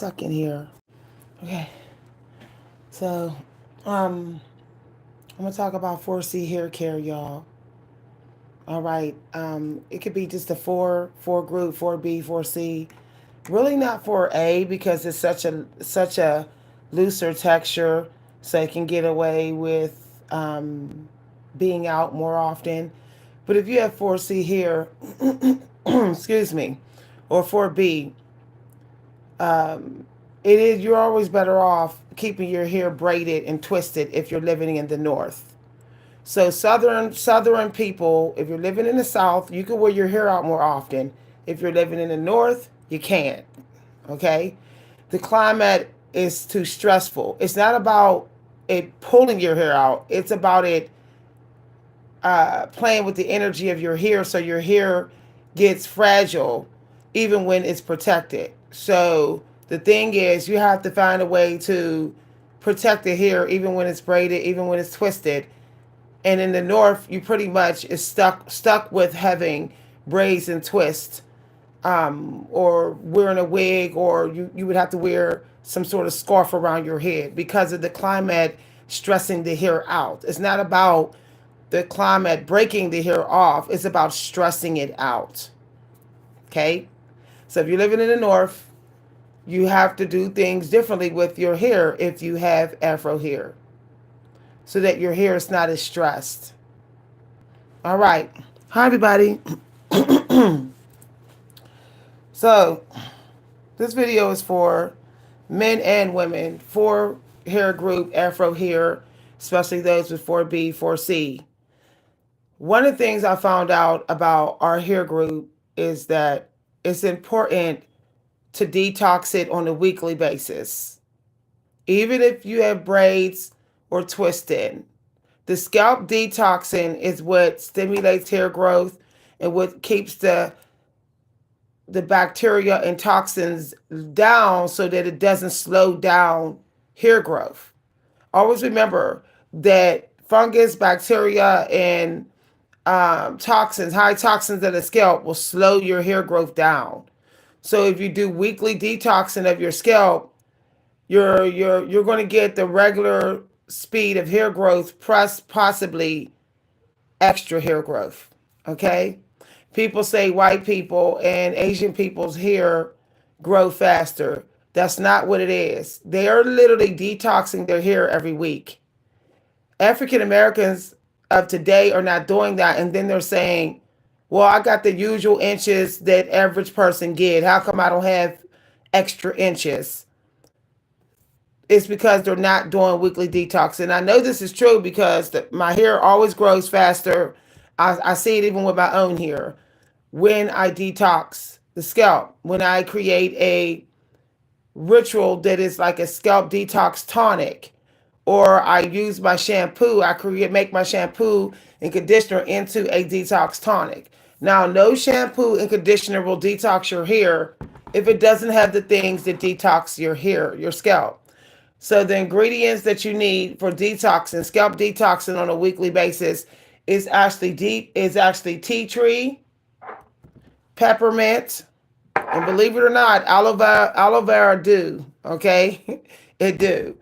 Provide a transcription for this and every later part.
Stuck in here. Okay. So, um, I'm gonna talk about 4C hair care, y'all. All right. It could be just a four group, 4B, 4C. Really not 4A because it's such a looser texture, so it can get away with being out more often. But if you have 4C here, excuse me, or 4B, um, you're always better off keeping your hair braided and twisted if you're living in the north. So southern people, if you're living in the south, you can wear your hair out more often. If you're living in the north, you can't. Okay? The climate is too stressful. It's not about it pulling your hair out. It's about it playing with the energy of your hair so your hair gets fragile even when it's protected. So the thing is, you have to find a way to protect the hair even when it's braided, even when it's twisted. And in the north, you pretty much is stuck with having braids and twists, or wearing a wig, or you would have to wear some sort of scarf around your head because of the climate stressing the hair out. It's not about the climate breaking the hair off, it's about stressing it out. Okay? So if you're living in the north, you have to do things differently with your hair if you have afro hair so that your hair is not as stressed. All right. Hi, everybody. So, this video is for men and women, for hair group, afro hair, especially those with 4B, 4C. One of the things I found out about our hair group is that it's important to detox it on a weekly basis. Even if you have braids or twisted, the scalp detoxing is what stimulates hair growth and what keeps the bacteria and toxins down so that it doesn't slow down hair growth. Always remember that fungus, bacteria, and toxins, high toxins in the scalp will slow your hair growth down. So if you do weekly detoxing of your scalp, you're going to get the regular speed of hair growth plus possibly extra hair growth. Okay? People say white people and Asian people's hair grow faster. That's not what it is. They are literally detoxing their hair every week. African Americans of today are not doing that, and then they're saying, well, I got the usual inches that average person get. How come I don't have extra inches? It's because they're not doing weekly detox. And I know this is true because my hair always grows faster. I see it even with my own hair. When I detox the scalp, when I create a ritual that is like a scalp detox tonic, or I use my shampoo, make my shampoo and conditioner into a detox tonic. Now, no shampoo and conditioner will detox your hair if it doesn't have the things that detox your hair, your scalp. So the ingredients that you need for detoxing, scalp detoxing on a weekly basis is actually tea tree, peppermint, and believe it or not, aloe vera do. Okay, it do.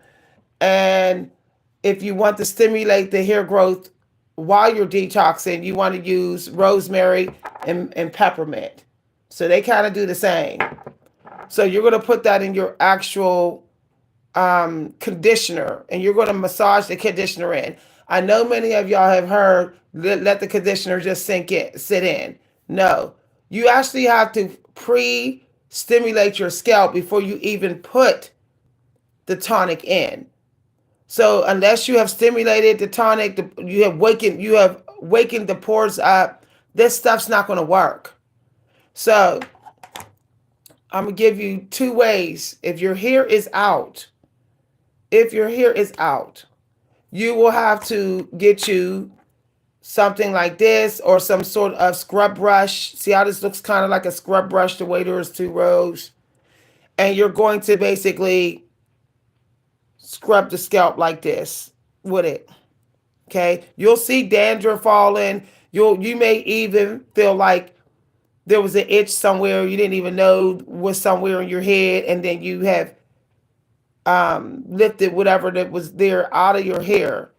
And if you want to stimulate the hair growth while you're detoxing, you want to use rosemary and peppermint. So they kind of do the same. So you're going to put that in your actual conditioner, and you're going to massage the conditioner in. I know many of y'all have heard let the conditioner just sit in. No, you actually have to pre-stimulate your scalp before you even put the tonic in. So unless you have stimulated the tonic, you have wakened the pores up. This stuff's not going to work. So I'm gonna give you two ways. If your hair is out, you will have to get you something like this or some sort of scrub brush. See how this looks kind of like a scrub brush the way there's two rows, and you're going to basically scrub the scalp like this with it. Okay, you'll see dandruff falling. You may even feel like there was an itch somewhere you didn't even know was somewhere in your head, and then you have lifted whatever that was there out of your hair,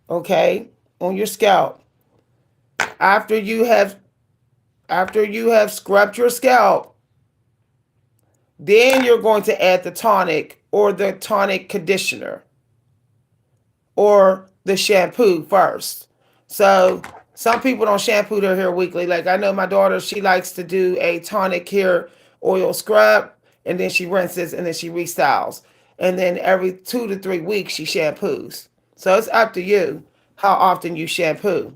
okay, on your scalp. After you have scrubbed your scalp, then you're going to add the tonic or the tonic conditioner or the shampoo first. So some people don't shampoo their hair weekly. Like I know my daughter, she likes to do a tonic hair oil scrub, and then she rinses, and then she restyles. And then every 2 to 3 weeks she shampoos. So it's up to you how often you shampoo.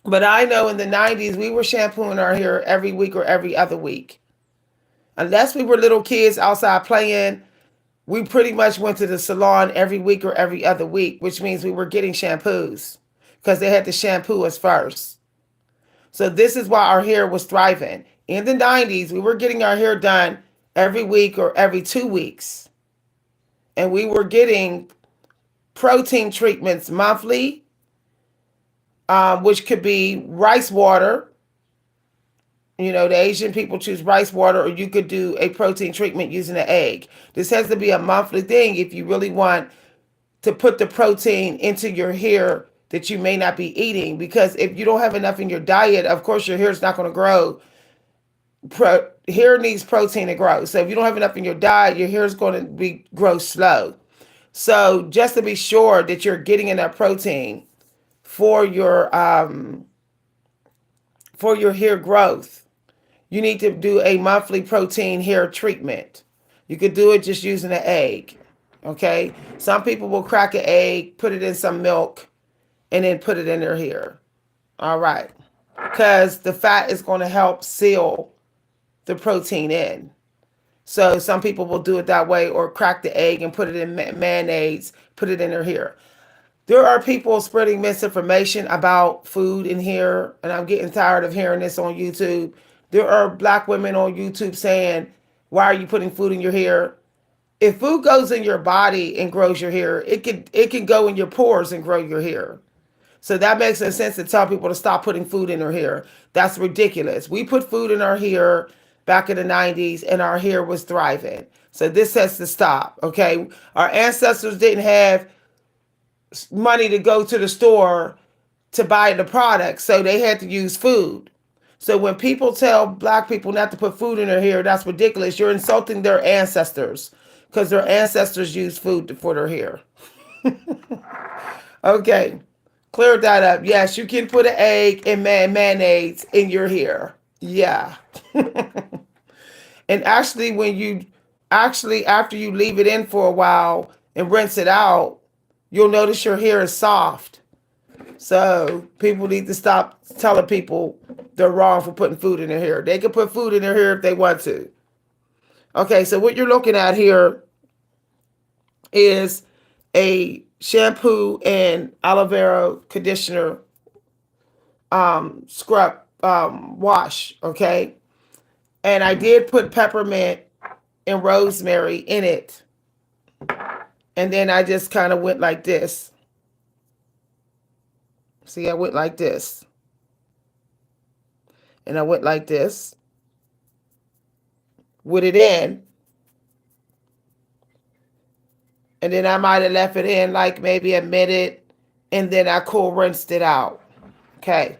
But I know in the 90s we were shampooing our hair every week or every other week. Unless we were little kids outside playing, we pretty much went to the salon every week or every other week, which means we were getting shampoos because they had to shampoo us first. So this is why our hair was thriving. In the 90s, we were getting our hair done every week or every 2 weeks. And we were getting protein treatments monthly, which could be rice water. You know, the Asian people choose rice water, or you could do a protein treatment using an egg. This has to be a monthly thing if you really want to put the protein into your hair that you may not be eating. Because if you don't have enough in your diet, of course, your hair is not going to grow. Hair needs protein to grow. So if you don't have enough in your diet, your hair is going to grow slow. So just to be sure that you're getting enough protein for your hair growth, you need to do a monthly protein hair treatment. You could do it just using an egg. Okay? Some people will crack an egg, put it in some milk, and then put it in their hair. All right. Because the fat is going to help seal the protein in. So some people will do it that way, or crack the egg and put it in mayonnaise, put it in their hair. There are people spreading misinformation about food in hair, and I'm getting tired of hearing this on YouTube. There are black women on YouTube saying, why are you putting food in your hair? If food goes in your body and grows your hair, it can go in your pores and grow your hair. So that makes no sense to tell people to stop putting food in their hair. That's ridiculous. We put food in our hair back in the 90s, and our hair was thriving. So this has to stop, okay? Our ancestors didn't have money to go to the store to buy the products, so they had to use food. So when people tell black people not to put food in their hair, that's ridiculous. You're insulting their ancestors because their ancestors used food for their hair. Okay, clear that up. Yes, you can put an egg and mayonnaise in your hair. Yeah. And actually, after you leave it in for a while and rinse it out, you'll notice your hair is soft. So people need to stop telling people they're wrong for putting food in their hair. They can put food in their hair if they want to. Okay, so what you're looking at here is a shampoo and aloe vera conditioner scrub wash, okay? And I did put peppermint and rosemary in it. And then I just kind of went like this. See, I went like this. And I went like this with it in. And then I might have left it in like maybe a minute, and then I cool rinsed it out. Okay.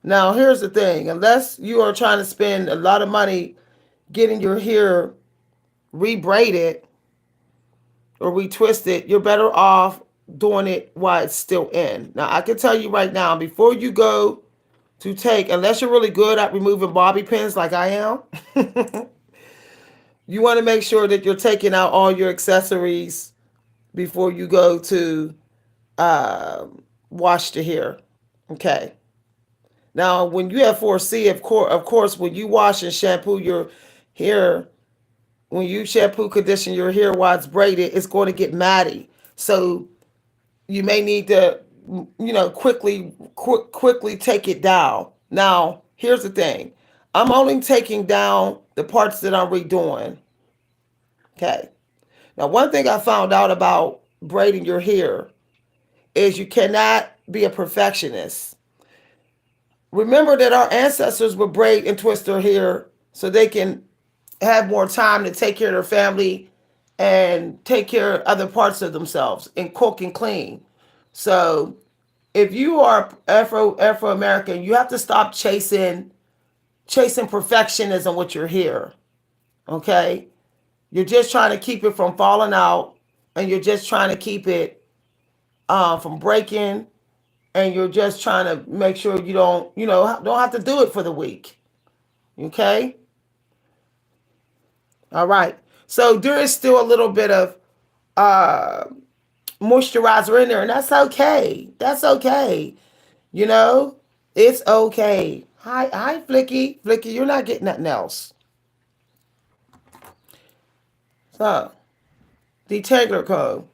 Now, here's the thing. Unless you are trying to spend a lot of money getting your hair re-braided or retwisted, you're better off doing it while it's still in. Now, I can tell you right now, before you go to take, unless you're really good at removing bobby pins like I am, you want to make sure that you're taking out all your accessories before you go to wash the hair. Okay. Now, when you have 4C, of course, when you wash and shampoo your hair, when you shampoo, condition your hair while it's braided, it's going to get matty. So you may need to, quickly take it down. Now, here's the thing. I'm only taking down the parts that I'm redoing. Okay. Now, one thing I found out about braiding your hair is you cannot be a perfectionist. Remember that our ancestors would braid and twist their hair so they can have more time to take care of their family and take care of other parts of themselves and cook and clean. So if you are Afro American, you have to stop chasing perfectionism with your hair. Okay? You're just trying to keep it from falling out, and you're just trying to keep it from breaking, and you're just trying to make sure you don't have to do it for the week. Okay? All right. So there is still a little bit of uh, moisturizer in there, and that's okay. That's okay. You know, it's okay. Hi, Flicky. Flicky, you're not getting nothing else. So, detangler code.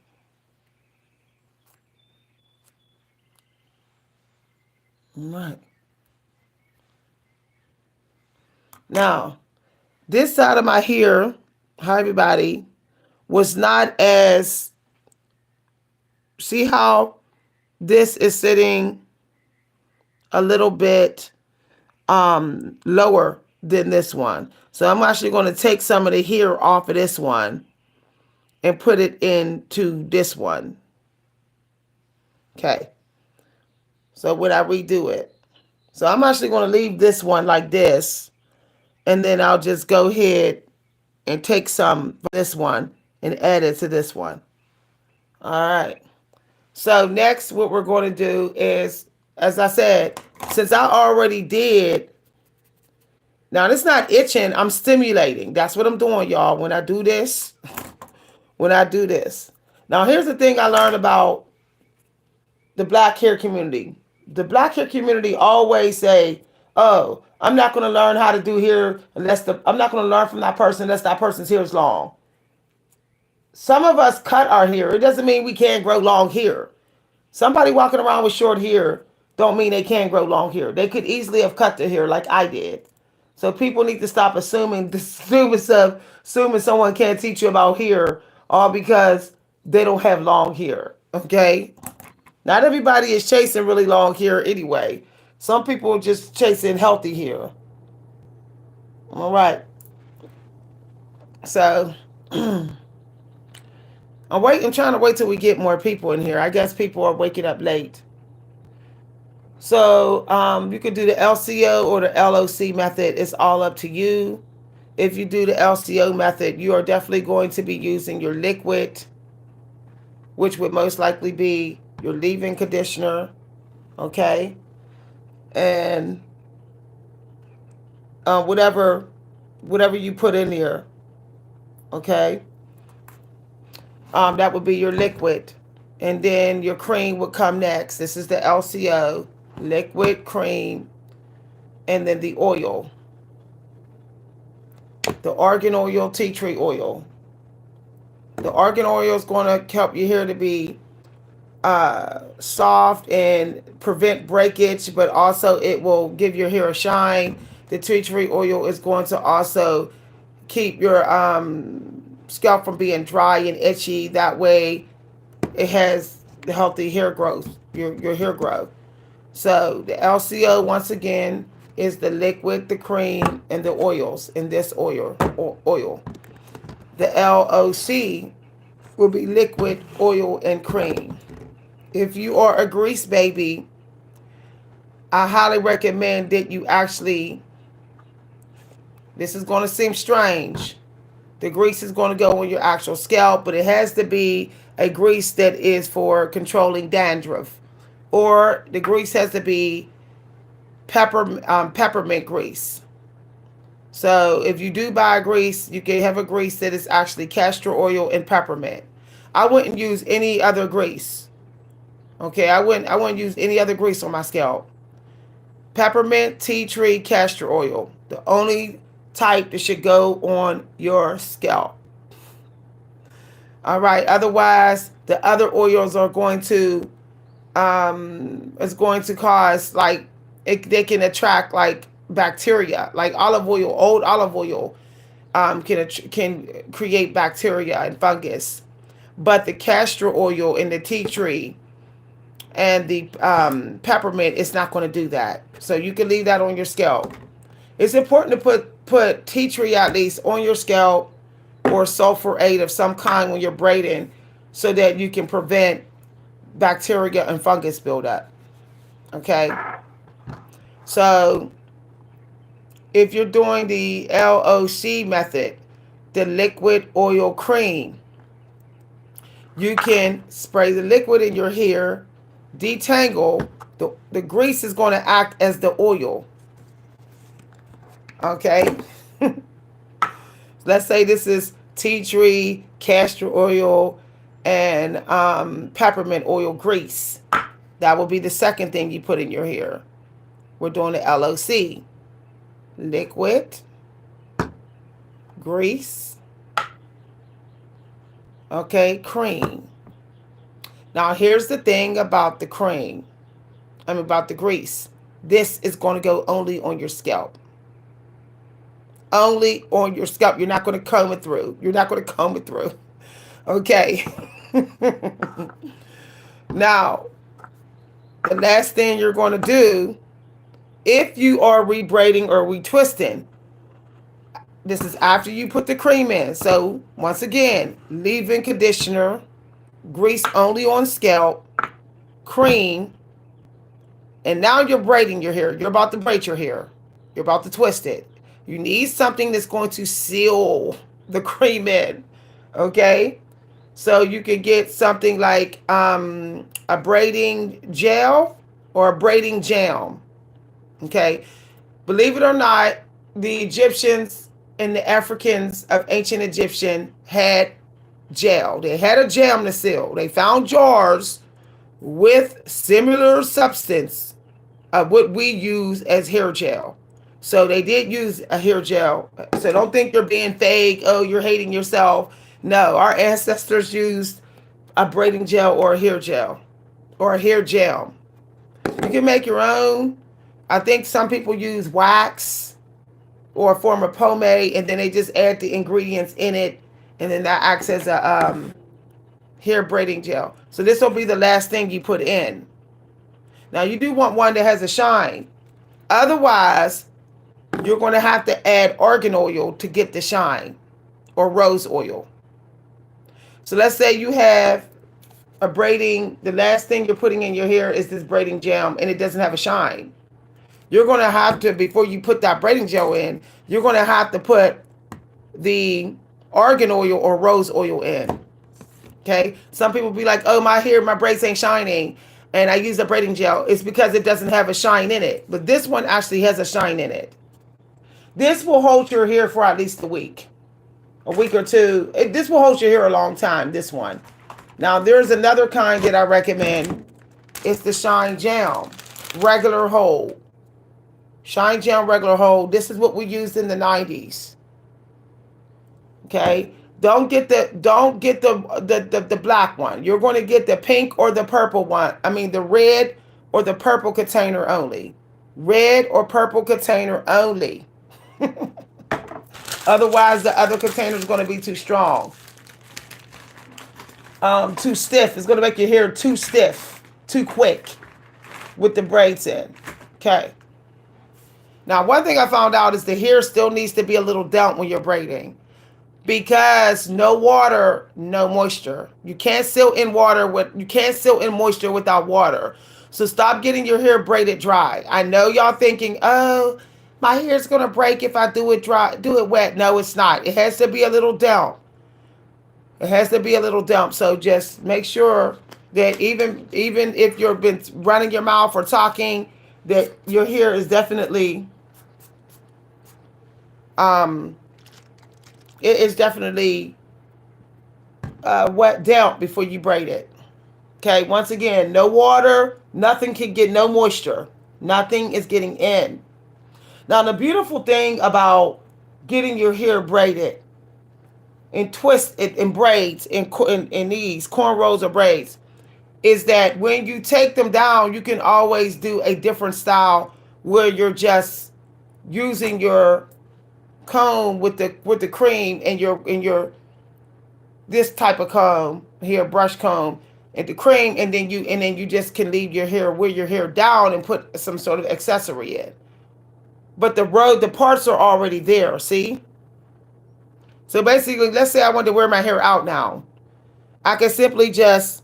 All right. Now, this side of my hair, hi everybody, was not as, see how this is sitting a little bit lower than this one. So I'm actually going to take some of the hair off of this one and put it into this one. Okay. So when I redo it. So I'm actually going to leave this one like this. And then I'll just go ahead and take some from this one and add it to this one. All right. So next what we're going to do is, as I said, since I already did, now it's not itching, I'm stimulating. That's what I'm doing, y'all, when I do this. When I do this. Now here's the thing I learned about the black hair community. The black hair community always say, "Oh, I'm not going to learn how to do hair I'm not going to learn from that person unless that person's hair is long." Some of us cut our hair. It doesn't mean we can't grow long hair. Somebody walking around with short hair don't mean they can't grow long hair. They could easily have cut their hair like I did. So people need to stop assuming someone can't teach you about hair all because they don't have long hair. Okay? Not everybody is chasing really long hair anyway. Some people are just chasing healthy hair. All right. So I'm trying to wait till we get more people in here. I guess people are waking up late. So you could do the LCO or the LOC method. It's all up to you. If you do the LCO method, you are definitely going to be using your liquid, which would most likely be your leave-in conditioner, okay? And whatever you put in there, okay? That would be your liquid. And then your cream would come next. This is the LCO, liquid, cream, and then the oil. The argan oil, tea tree oil. The argan oil is going to help your hair to be soft and prevent breakage, but also it will give your hair a shine. The tea tree oil is going to also keep your scalp from being dry and itchy. That way it has the healthy hair growth, your hair growth. So the LCO, once again, is the liquid, the cream, and the oils in this oil. The LOC will be liquid, oil, and cream. If you are a grease baby, I highly recommend that you actually, this is going to seem strange, the grease is going to go on your actual scalp, but it has to be a grease that is for controlling dandruff. Or the grease has to be peppermint grease. So if you do buy a grease, you can have a grease that is actually castor oil and peppermint. I wouldn't use any other grease. Okay, I wouldn't use any other grease on my scalp. Peppermint, tea tree, castor oil. The only type that should go on your scalp. All right. Otherwise, the other oils are going to cause like they can attract like bacteria, like olive oil. Old olive oil can create bacteria and fungus, but the castor oil and the tea tree and the peppermint is not going to do that. So you can leave that on your scalp. It's important to put tea tree at least on your scalp, or sulfurate of some kind when you're braiding, so that you can prevent bacteria and fungus buildup. Okay, so if you're doing the LOC method, the liquid oil cream, you can spray the liquid in your hair, detangle. The grease is going to act as the oil. Okay? Let's say this is tea tree, castor oil, and peppermint oil grease. That will be the second thing you put in your hair. We're doing the LOC. Liquid, grease, okay, cream. Now here's the thing about the cream. About the grease. This is going to go only on your scalp. Only on your scalp. You're not going to comb it through. You're not going to comb it through. Okay. Now, the last thing you're going to do, if you are re-braiding or retwisting, this is after you put the cream in. So once again, leave-in conditioner, grease only on scalp, cream, and now you're braiding your hair. You're about to braid your hair. You're about to twist it. You need something that's going to seal the cream in. Okay? So you can get something like a braiding gel or a braiding jam. Okay? Believe it or not, the Egyptians and the Africans of ancient Egyptian had gel. They had a jam to seal. They found jars with similar substance of what we use as hair gel. So they did use a hair gel. So don't think you're being fake. Oh, you're hating yourself. No, our ancestors used a braiding gel or a hair gel or a hair gel. You can make your own. I think some people use wax or a form of pomade, and then they just add the ingredients in it, and then that acts as a hair braiding gel. So this will be the last thing you put in. Now you do want one that has a shine. Otherwise, you're going to have to add argan oil to get the shine, or rose oil. So let's say you have a braiding, the last thing you're putting in your hair is this braiding gel, and it doesn't have a shine. You're going to have to, before you put that braiding gel in, you're going to have to put the argan oil or rose oil in. Okay? Some people be like, oh, my hair, my braids ain't shining, and I use a braiding gel. It's because it doesn't have a shine in it. But this one actually has a shine in it. This will hold your hair for at least a week or two. This will hold your hair a long time, this one. Now, there's another kind that I recommend. It's the Shine Jam, regular hold. Shine Jam regular hold. This is what we used in the 90s. Okay? Don't get the black one. You're going to get the pink or the purple one. I mean the red or the purple container only. Red or purple container only. Otherwise, the other container is going to be too strong. Too stiff. It's going to make your hair too stiff, too quick with the braids in. Okay. Now, one thing I found out is the hair still needs to be a little damp when you're braiding, because no water, no moisture. You can't seal in moisture without water. So stop getting your hair braided dry. I know y'all thinking, oh, my hair's going to break if I do it dry, do it wet. No, it's not. It has to be a little damp. It has to be a little damp. So just make sure that even if you've been running your mouth or talking, that your hair is definitely it is definitely wet damp before you braid it. Okay, once again, no water, nothing can get, no moisture. Nothing is getting in. Now, the beautiful thing about getting your hair braided and twist it in braids, in these cornrows or braids, is that when you take them down, you can always do a different style where you're just using your comb with the cream and your this type of comb here, brush comb, and the cream, and then you just can leave your hair, wear your hair down, and put some sort of accessory in. But the parts are already there. See. So basically, let's say I want to wear my hair out now. I can simply just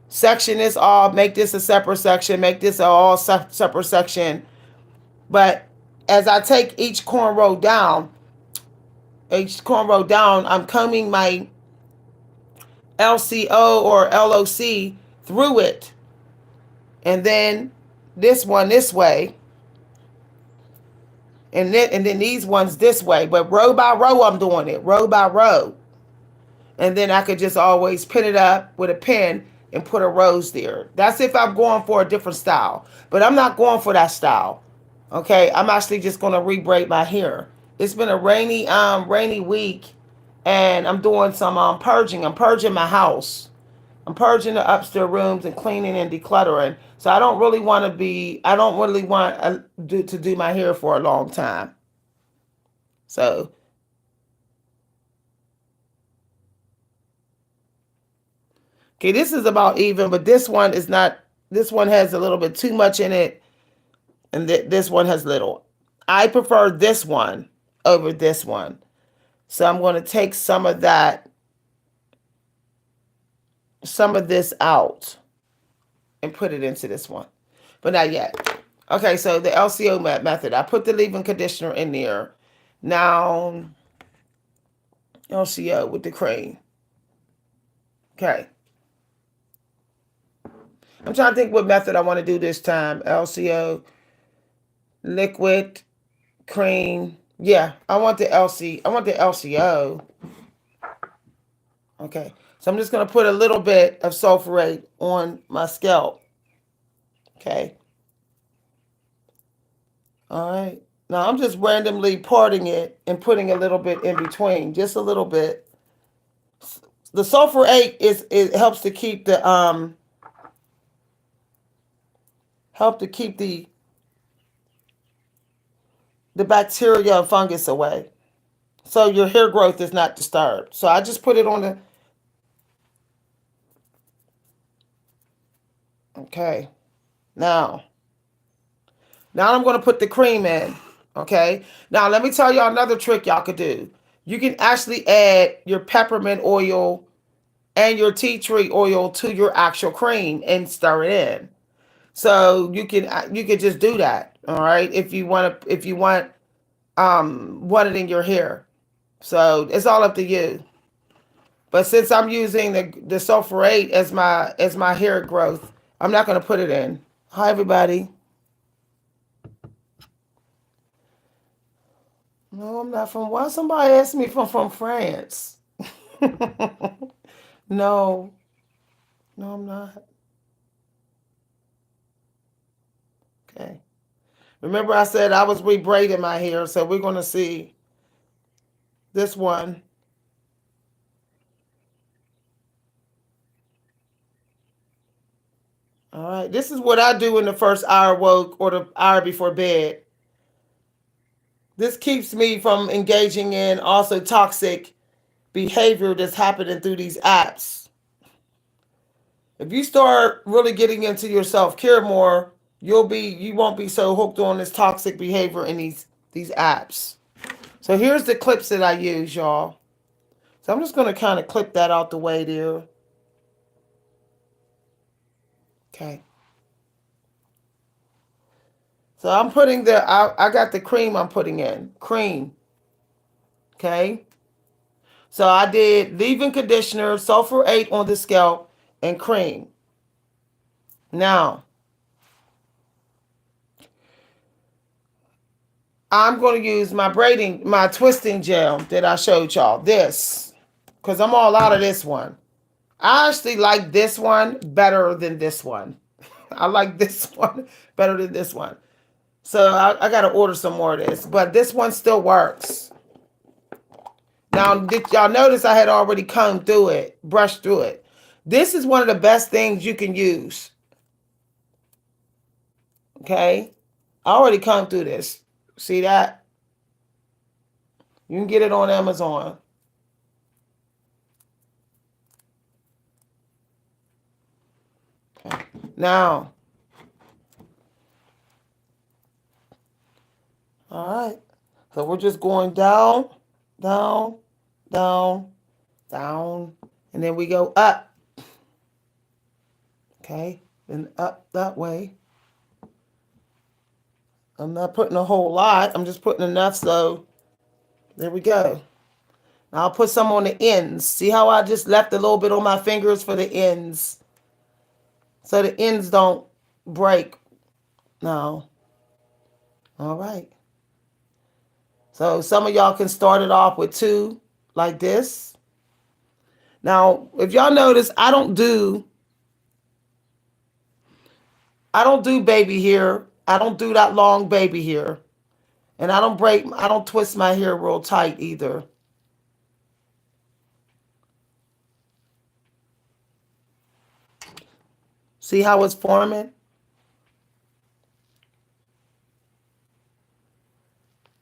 section this off, make this a separate section, make this a all separate section. But as I take each cornrow down, I'm combing my LCO or LOC through it. And then this one this way. And then these ones this way. But row by row, I'm doing it. Row by row. And then I could just always pin it up with a pin and put a rose there. That's if I'm going for a different style. But I'm not going for that style. Okay, I'm actually just going to re-braid my hair. It's been a rainy week, and I'm doing some purging. I'm purging my house. I'm purging the upstairs rooms and cleaning and decluttering. So I don't really want to do my hair for a long time. So, okay, this is about even, but this one is not. This one has a little bit too much in it, and this one has little. I prefer this one over this one. So I'm going to take some of this out and put it into this one. But not yet. Okay, so the LCO method. I put the leave-in conditioner in there. Now, LCO with the cream. Okay. I'm trying to think what method I want to do this time. LCO, liquid, cream. Yeah, I want the LCO. Okay. So I'm just going to put a little bit of sulfurate on my scalp. Okay. All right. Now I'm just randomly parting it and putting a little bit in between, just a little bit. The sulfurate it helps to keep the bacteria and fungus away, so your hair growth is not disturbed. So I just put it on the. Okay. Now I'm going to put the cream in. Okay. Now let me tell y'all another trick y'all could do. You can actually add your peppermint oil and your tea tree oil to your actual cream and stir it in. So you can just do that. All right. If you want it in your hair. So it's all up to you. But since I'm using the sulfurate as my hair growth, I'm not going to put it in. Hi everybody. No, I'm not from. Why somebody asked me if I'm from France? No, no, I'm not. Okay. Remember, I said I was re-braiding my hair, so we're going to see this one. All right. This is what I do in the first hour woke or the hour before bed. This keeps me from engaging in also toxic behavior that's happening through these apps. If you start really getting into your self-care more, you won't be so hooked on this toxic behavior in these apps. So here's the clips that I use, y'all. So I'm just going to kind of clip that out the way there. Okay. So I'm putting I got the cream I'm putting in. Cream. Okay. So I did leave-in conditioner, sulfurate on the scalp, and cream. Now, I'm going to use my twisting gel that I showed y'all. This. Because I'm all out of this one. I actually like this one better than this one. I like this one better than this one. So I got to order some more of this. But this one still works. Now, did y'all notice I had already combed through it, brushed through it? This is one of the best things you can use. Okay? I already combed through this. See that? You can get it on Amazon. Now, all right. So we're just going down, down, down, down, and then we go up. Okay, and up that way. I'm not putting a whole lot. I'm just putting enough. So there we go. Now I'll put some on the ends. See how I just left a little bit on my fingers for the ends, so the ends don't break. Now, all right. So some of y'all can start it off with two like this. Now, if y'all notice, I don't do baby hair. I don't do that long baby hair. And I don't twist my hair real tight either. See how it's forming?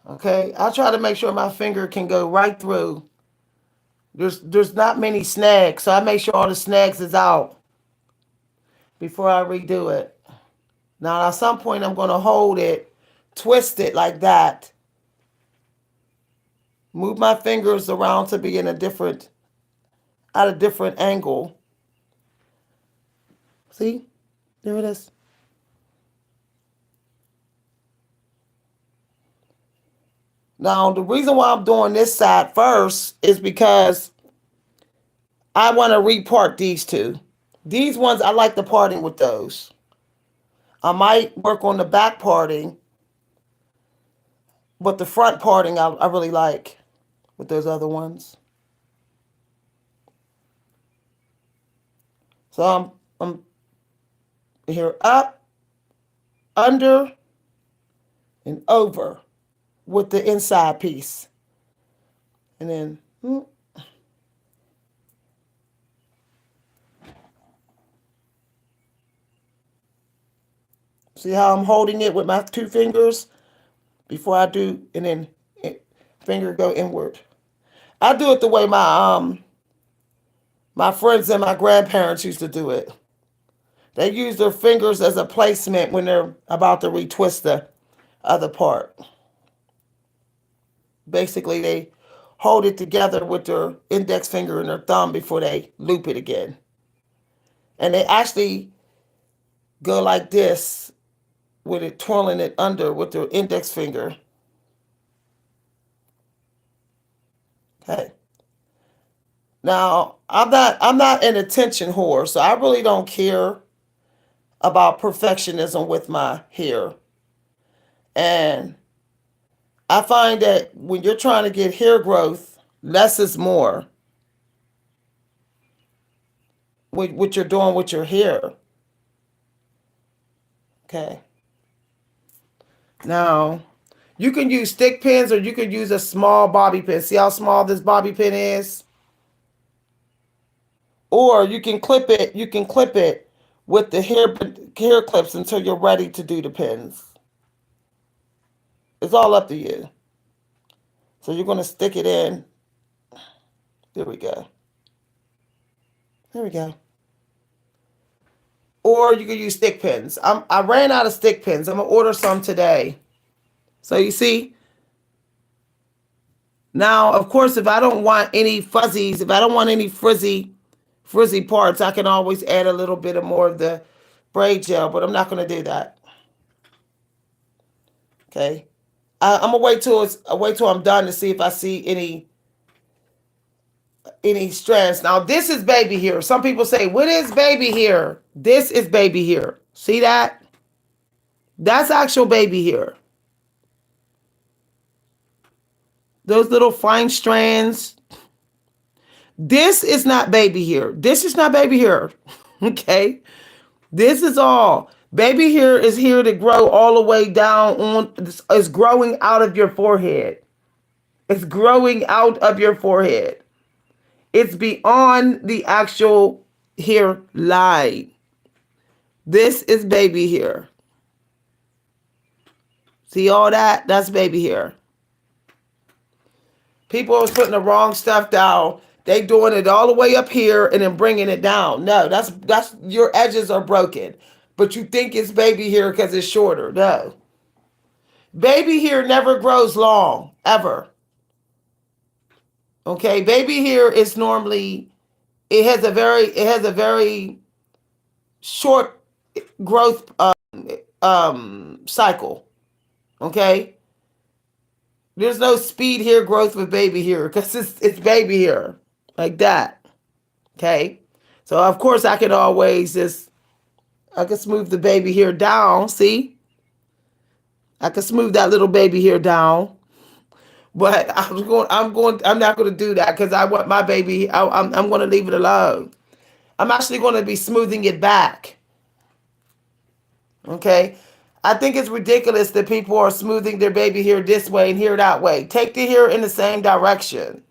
Okay, I try to make sure my finger can go right through. There's not many snags, so I make sure all the snags is out before I redo it. Now at some point I'm gonna hold it, twist it like that. Move my fingers around to be at a different angle. See? There it is. Now, the reason why I'm doing this side first is because I want to repart these two. These ones, I like the parting with those. I might work on the back parting, but the front parting I really like with those other ones. So I'm here up, under, and over with the inside piece. And then see how I'm holding it with my two fingers before I do, and then finger go inward. I do it the way my friends and my grandparents used to do it. They use their fingers as a placement when they're about to retwist the other part. Basically, they hold it together with their index finger and their thumb before they loop it again. And they actually go like this with it, twirling it under with their index finger. Okay. Now, I'm not an attention whore, so I really don't care about perfectionism with my hair. And I find that when you're trying to get hair growth, less is more with what you're doing with your hair. Okay. Now, you can use stick pins or you can use a small bobby pin. See how small this bobby pin is? Or you can clip it with the hair clips until you're ready to do the pins. It's all up to you. So you're going to stick it in. There we go. There we go. Or you can use stick pins. I ran out of stick pins. I'm going to order some today. So you see, now, of course, if I don't want any fuzzies, if I don't want any frizzy parts, I can always add a little bit of more of the braid gel, but I'm not going to do that. Okay. I'm going to wait till I'm done to see if I see any strands. Now, this is baby hair. Some people say, what is baby hair? This is baby hair. See that? That's actual baby hair. Those little fine strands. This is not baby hair. This is not baby hair. Okay? This is all. Baby hair is here to grow all the way down on, it's growing out of your forehead. It's growing out of your forehead. It's beyond the actual hair line. This is baby hair. See all that? That's baby hair. People are putting the wrong stuff down. They doing it all the way up here and then bringing it down. No, that's your edges are broken. but you think it's baby hair because it's shorter. No. Baby hair never grows long, ever. Okay, baby hair is normally it has a very short growth cycle. Okay, there's no speed hair growth with baby hair because it's baby hair like that. Okay, so of course I can smooth the baby hair down. See, I can smooth that little baby hair down. But I'm not going to do that because I want my baby. I'm going to leave it alone. I'm actually going to be smoothing it back. Okay. I think it's ridiculous that people are smoothing their baby hair this way and hair that way. Take the hair in the same direction.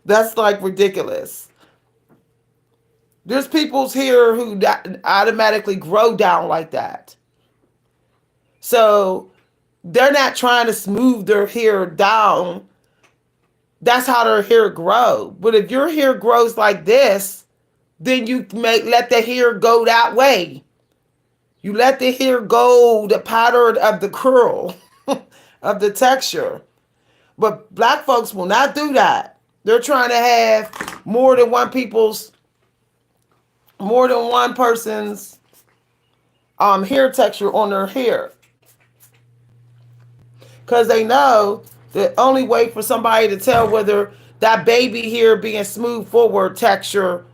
That's like ridiculous. There's people's hair who automatically grow down like that. So they're not trying to smooth their hair down. That's how their hair grow. But if your hair grows like this, then you may let the hair go that way. You let the hair go the pattern of the curl, of the texture. But black folks will not do that. They're trying to have more than one person's hair texture on their hair. Because they know the only way for somebody to tell whether that baby hair being smooth forward texture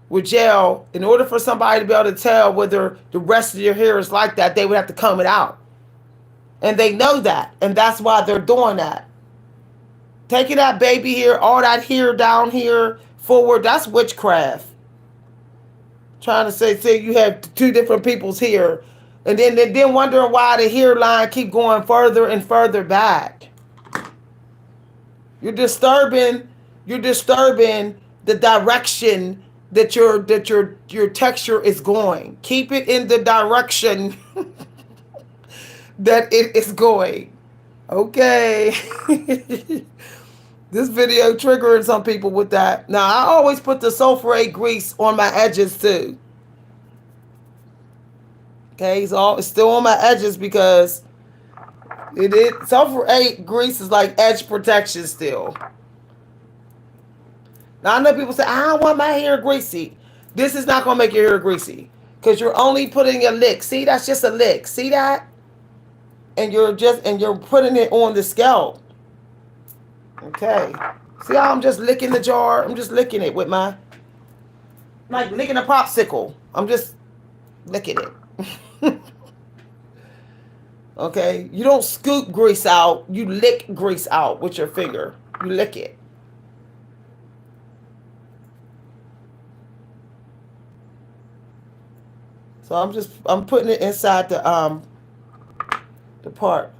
with gel, in order for somebody to be able to tell whether the rest of your hair is like that, they would have to comb it out. And they know that. And that's why they're doing that. Taking that baby hair, all that hair down here forward, that's witchcraft. Trying to say you have two different people's hair. And then wondering why the hairline keep going further and further back. You're disturbing the direction that your texture is going. Keep it in the direction that it is going. Okay. This video triggering some people with that. Now I always put the sulfurate grease on my edges too. Okay, so it's still on my edges because sulfurate grease is like edge protection still. Now I know people say, I don't want my hair greasy. This is not gonna make your hair greasy. Because you're only putting a lick. See, that's just a lick. See that? And you're putting it on the scalp. Okay. See how I'm just licking the jar? I'm just licking it with like licking a popsicle. I'm just licking it. Okay? You don't scoop grease out. You lick grease out with your finger. You lick it. So I'm putting it inside the part.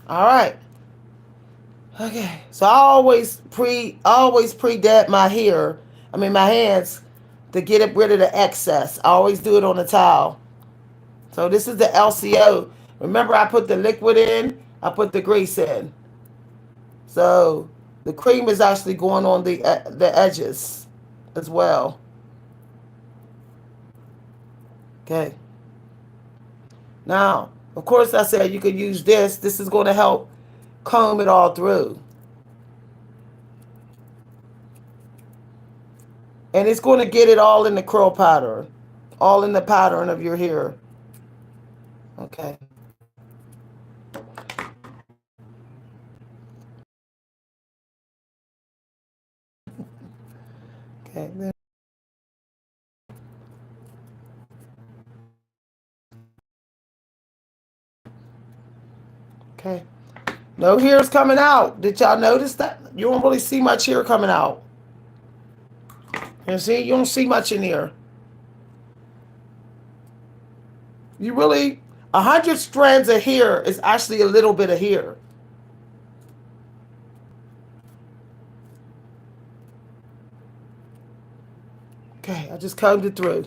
All right. Okay. So I always pre-dab my hands to get rid of the excess. I always do it on a towel. So this is the LCO. Remember I put the liquid in, I put the grease in. So the cream is actually going on the edges as well. Okay. Now, of course, I said you could use this. This is going to help comb it all through. And it's going to get it all in the curl pattern. All in the pattern of your hair. Okay. Okay. Okay. No hair's coming out. Did y'all notice that? You don't really see much hair coming out. You see? You don't see much in here. You really... 100 strands of hair is actually a little bit of hair. Okay, I just combed it through.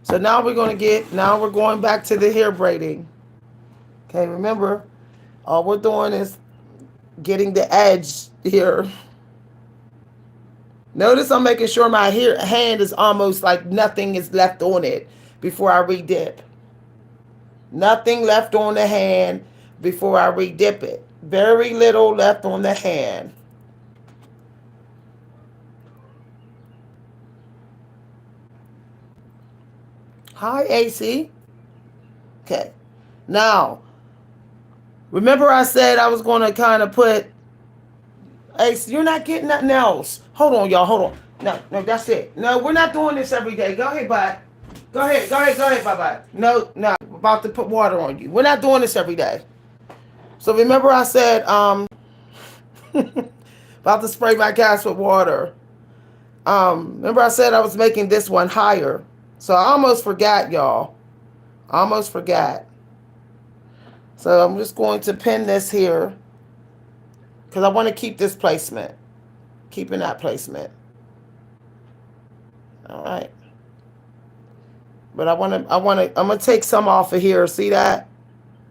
So now we're going back to the hair braiding. Okay, remember, all we're doing is getting the edge here. Notice I'm making sure my hand is almost like nothing is left on it before I redip. Nothing left on the hand before I redip it. Very little left on the hand. Hi, AC. Okay. Now, remember I said I was going to kind of put... AC, you're not getting nothing else. Hold on, y'all. Hold on. No, no, that's it. No, we're not doing this every day. Go ahead, bud. Go ahead, bye-bye. No, no, I'm about to put water on you. We're not doing this every day. So remember I said, about to spray my gas with water. Remember I said I was making this one higher. So I almost forgot, y'all. Almost forgot. So I'm just going to pin this here because I want to keep this placement. Keeping that placement. All right. But I'm going to take some off of here. See that?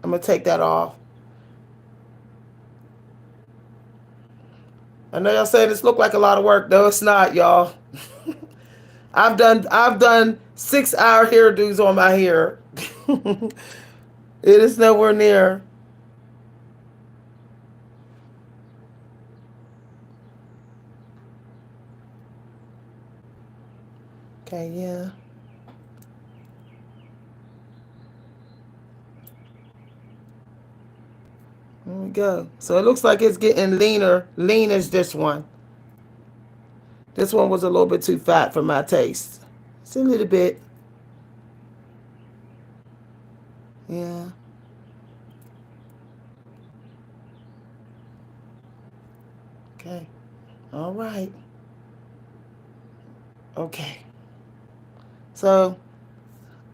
I'm going to take that off. I know y'all say this look like a lot of work. No, it's not, y'all. I've done 6-hour hairdos on my hair. It is nowhere near. Okay, yeah. There we go. So it looks like it's getting leaner. Lean as this one. This one was a little bit too fat for my taste. It's a little bit. Yeah. Okay. All right. Okay. So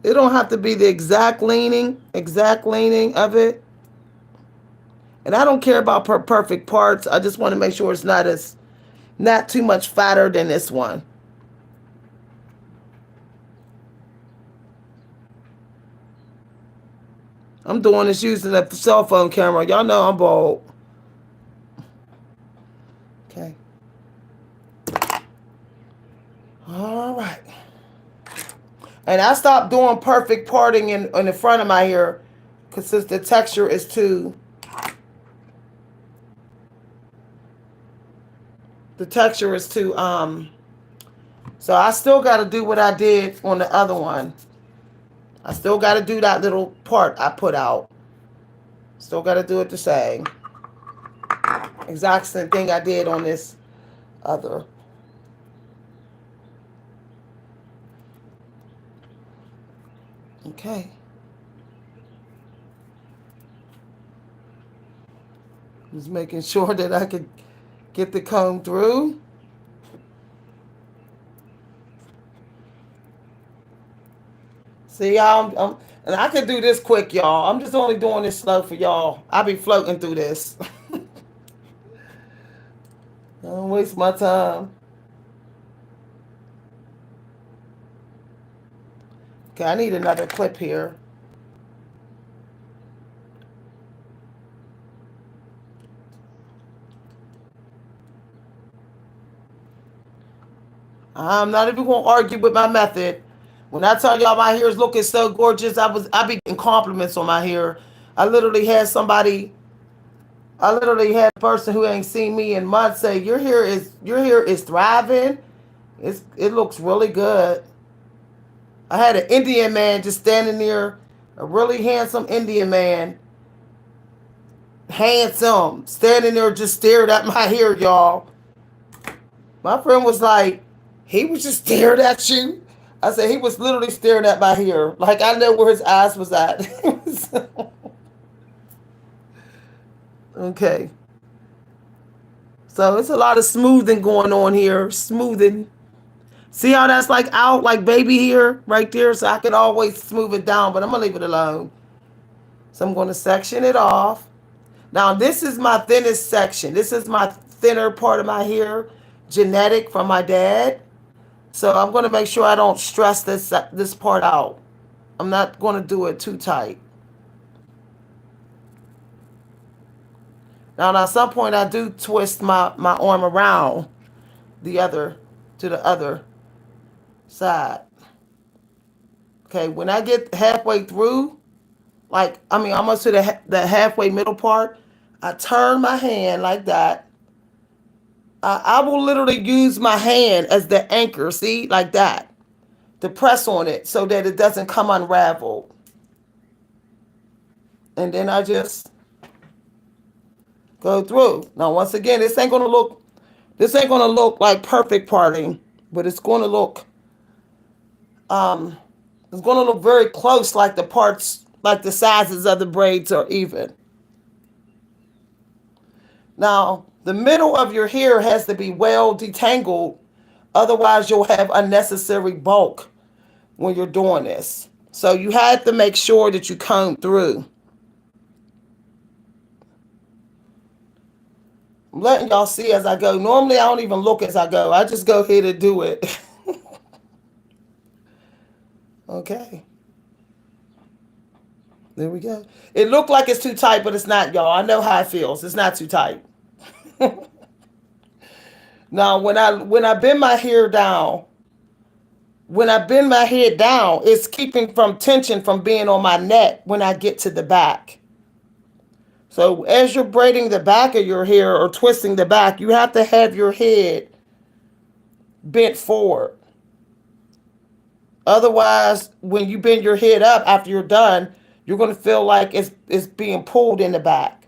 it don't have to be the exact leaning of it. And I don't care about perfect parts. I just want to make sure it's not too much fatter than this one. I'm doing this using a cell phone camera. Y'all know I'm bold. Okay. All right. And I stopped doing perfect parting in the front of my hair because the texture is too... The texture is too... So I still got to do what I did on the other one. I still got to do that little part I put out. Still got to do it the same. Exact same thing I did on this other. Okay. Just making sure that I could get the comb through. See, y'all, and I can do this quick, y'all. I'm just only doing this slow for y'all. I'll be floating through this. Don't waste my time. Okay, I need another clip here. I'm not even going to argue with my method. When I tell y'all my hair is looking so gorgeous, I be getting compliments on my hair. I literally had a person who ain't seen me in months say, your hair is thriving. It looks really good. I had an Indian man just standing there, a really handsome Indian man, standing there just stared at my hair, y'all. My friend was like, he was just staring at you. I said, he was literally staring at my hair. Like, I know where his eyes was at. Okay. So it's a lot of smoothing going on here. Smoothing. See how that's like out, like baby hair right there? So I could always smooth it down, but I'm going to leave it alone. So I'm going to section it off. Now, this is my thinnest section. This is my thinner part of my hair, genetic from my dad. So I'm going to make sure I don't stress this part out. I'm not going to do it too tight. Now, at some point, I do twist my arm around the other to the other side. Okay, when I get halfway through, like, I mean, almost to the halfway middle part, I turn my hand like that. I will literally use my hand as the anchor, see, like that, to press on it so that it doesn't come unraveled. And then I just go through. Now, once again, this ain't gonna look like perfect parting, but um, it's gonna look very close, like the parts, like the sizes of the braids are even. Now, the middle of your hair has to be well detangled, otherwise you'll have unnecessary bulk when you're doing this. So you have to make sure that you comb through. I'm letting y'all see as I go. Normally I don't even look as I go. I just go ahead and do it. Okay. There we go. It looked like it's too tight, but it's not, y'all. I know how it feels. It's not too tight. Now, when I bend my hair down, when I bend my head down, it's keeping from tension from being on my neck when I get to the back. So as you're braiding the back of your hair or twisting the back, you have to have your head bent forward. Otherwise, when you bend your head up after you're done, you're going to feel like it's being pulled in the back.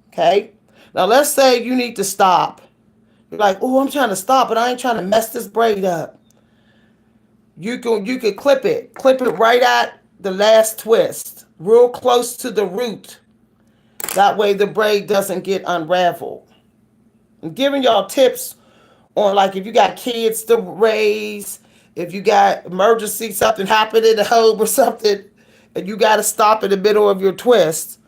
Okay? Now let's say you need to stop. You're like, oh, I'm trying to stop, but I ain't trying to mess this braid up. You could clip it. Clip it right at the last twist, real close to the root. That way the braid doesn't get unraveled. I'm giving y'all tips on, like, if you got kids to raise, if you got emergency, something happened in the home or something, and you got to stop in the middle of your twist,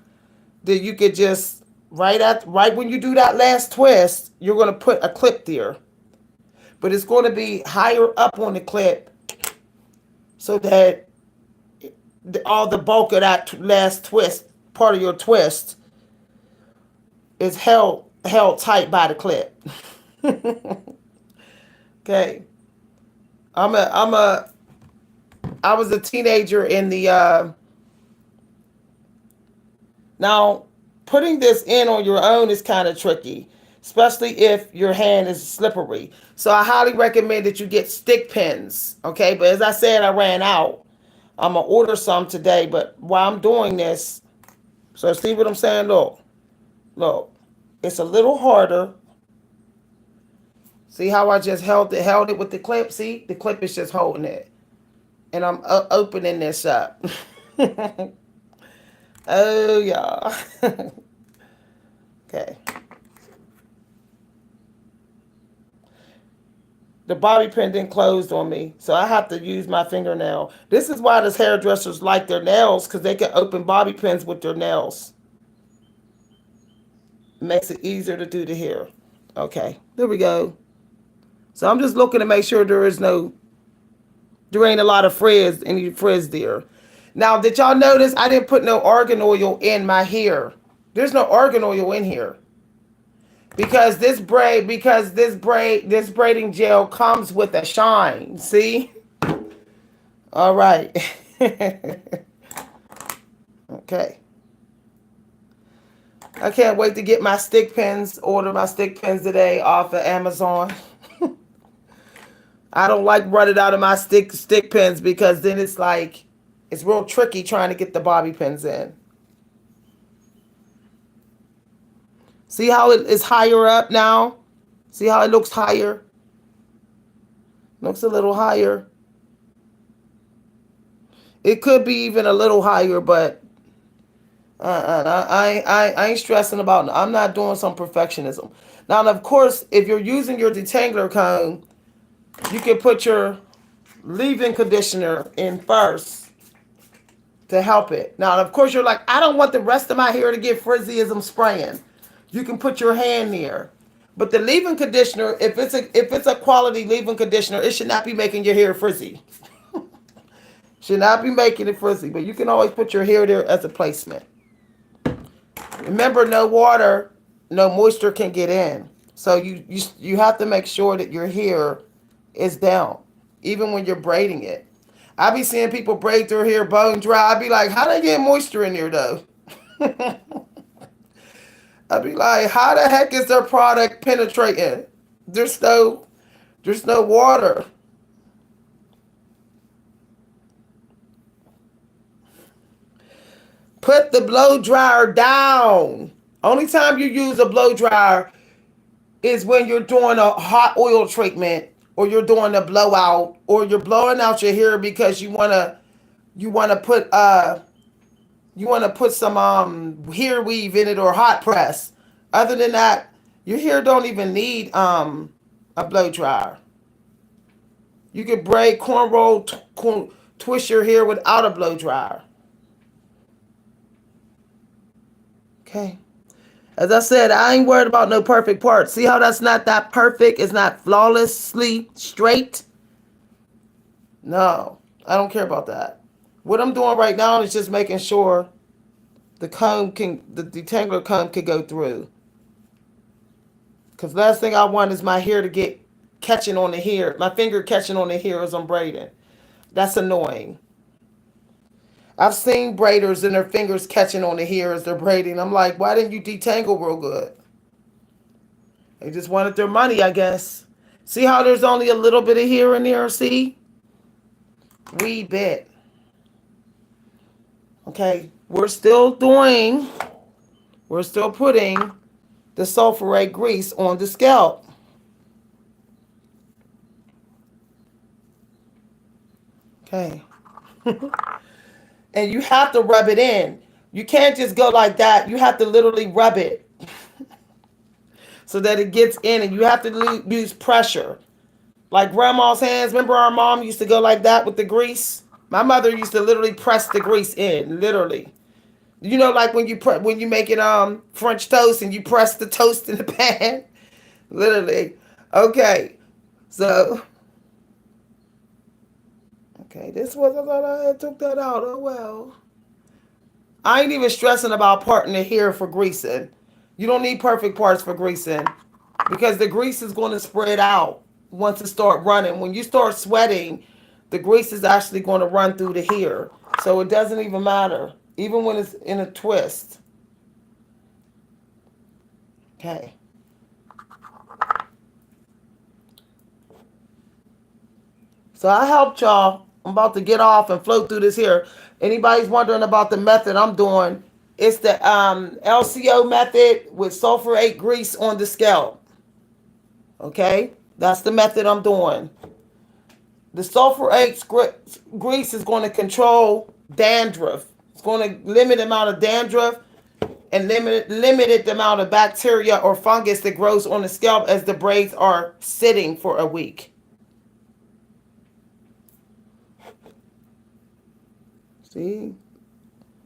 then you could just, right when you do that last twist, you're going to put a clip there. But it's going to be higher up on the clip so that all the bulk of that last twist, part of your twist, is held tight by the clip. Okay. I was a teenager in the now putting this in on your own is kind of tricky, especially if your hand is slippery. So I highly recommend that you get stick pins, okay? But as I said, I ran out. I'm going to order some today, but while I'm doing this, so see what I'm saying? Look, it's a little harder. See how I just held it with the clip? See, the clip is just holding it. And I'm opening this up. Oh, y'all. Okay. The bobby pin didn't close on me, so I have to use my fingernail. This is why those hairdressers like their nails, because they can open bobby pins with their nails. It makes it easier to do the hair. Okay, there we go. So I'm just looking to make sure there ain't a lot of any frizz there. Now, did y'all notice I didn't put no argan oil in my hair? There's no argan oil in here. Because this braiding gel comes with a shine. See? All right. Okay. I can't wait to get my stick pins, order my stick pins today off of Amazon. I don't like running out of my stick pins because then it's real tricky trying to get the bobby pins in. See how it is higher up now? See how it looks higher? Looks a little higher. It could be even a little higher, but I ain't stressing about it. I'm not doing some perfectionism. Now, of course, if you're using your detangler comb, you can put your leave-in conditioner in first to help it. Now, of course, you're like, I don't want the rest of my hair to get frizzy as I'm spraying. You can put your hand there. But the leave-in conditioner, if it's a quality leave-in conditioner, it should not be making your hair frizzy. Should not be making it frizzy, but you can always put your hair there as a placement. Remember, no water, no moisture can get in. So you have to make sure that your hair is down, even when you're braiding it. I be seeing people braid their hair bone dry. I be like, how they get moisture in there though? I be like, how the heck is their product penetrating? There's no there's no water. Put the blow dryer down. Only time you use a blow dryer is when you're doing a hot oil treatment or you're doing a blowout or you're blowing out your hair because you wanna put some hair weave in it or hot press. Other than that, your hair don't even need a blow dryer. You could braid, cornroll, twist your hair without a blow dryer. Okay. As I said, I ain't worried about no perfect parts. See how that's not that perfect? It's not flawlessly straight? No, I don't care about that. What I'm doing right now is just making sure the detangler comb can go through. Because last thing I want is my hair to get catching on the hair, my finger catching on the hair as I'm braiding. That's annoying. I've seen braiders and their fingers catching on the hair as they're braiding. I'm like, why didn't you detangle real good? They just wanted their money, I guess. See how there's only a little bit of hair in there? See? Wee bit. Okay, we're still putting the sulfurate grease on the scalp. Okay. And you have to rub it in. You can't just go like that. You have to literally rub it so that it gets in, and you have to use pressure. Like grandma's hands. Remember our mom used to go like that with the grease? My mother used to literally press the grease in, literally. You know, like when you making French toast and you press the toast in the pan, literally. Okay, so okay, this was I thought I took that out. Oh well. I ain't even stressing about parting the hair for greasing. You don't need perfect parts for greasing because the grease is going to spread out once it start running. When you start sweating, the grease is actually going to run through the hair. So it doesn't even matter, even when it's in a twist. Okay. So I helped y'all. I'm about to get off and float through this here. Anybody's wondering about the method I'm doing, it's the LCO method with sulfurate grease on the scalp. Okay? That's the method I'm doing. The sulfurate grease is going to control dandruff. It's going to limit the amount of dandruff and limited the amount of bacteria or fungus that grows on the scalp as the braids are sitting for a week. See?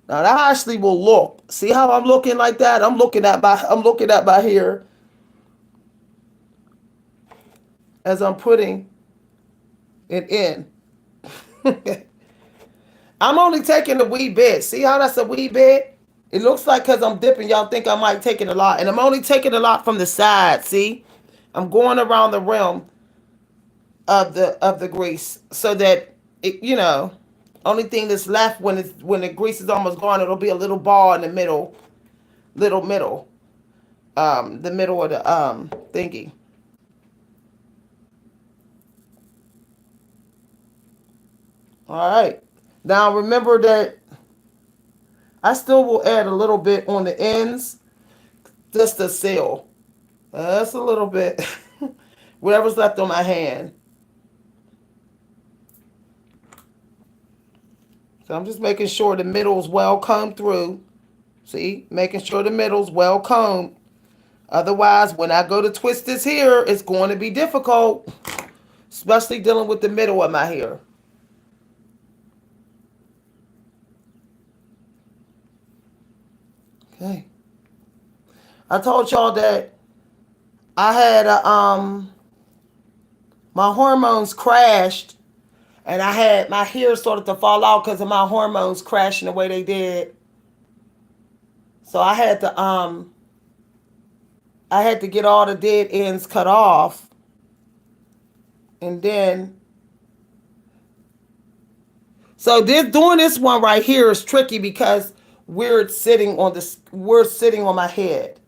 Now that actually will look. See how I'm looking like that? I'm looking at my hair as I'm putting it in. I'm only taking a wee bit. See how that's a wee bit? It looks like because I'm dipping, y'all think I might take it a lot. And I'm only taking a lot from the side, see? I'm going around the rim of the grease so that it, only thing that's left when the grease is almost gone, it'll be a little ball in the middle, the middle of the thingy. All right. Now remember that I still will add a little bit on the ends just to seal. That's a little bit. Whatever's left on my hand. So I'm just making sure the middle's well combed through. See? Making sure the middle's well combed. Otherwise, when I go to twist this here, it's going to be difficult. Especially dealing with the middle of my hair. Okay. I told y'all that I had my hormones crashed, and I had my hair started to fall out because of my hormones crashing the way they did. So I had to I had to get all the dead ends cut off, and then so this doing this one right here is tricky because we're sitting on my head,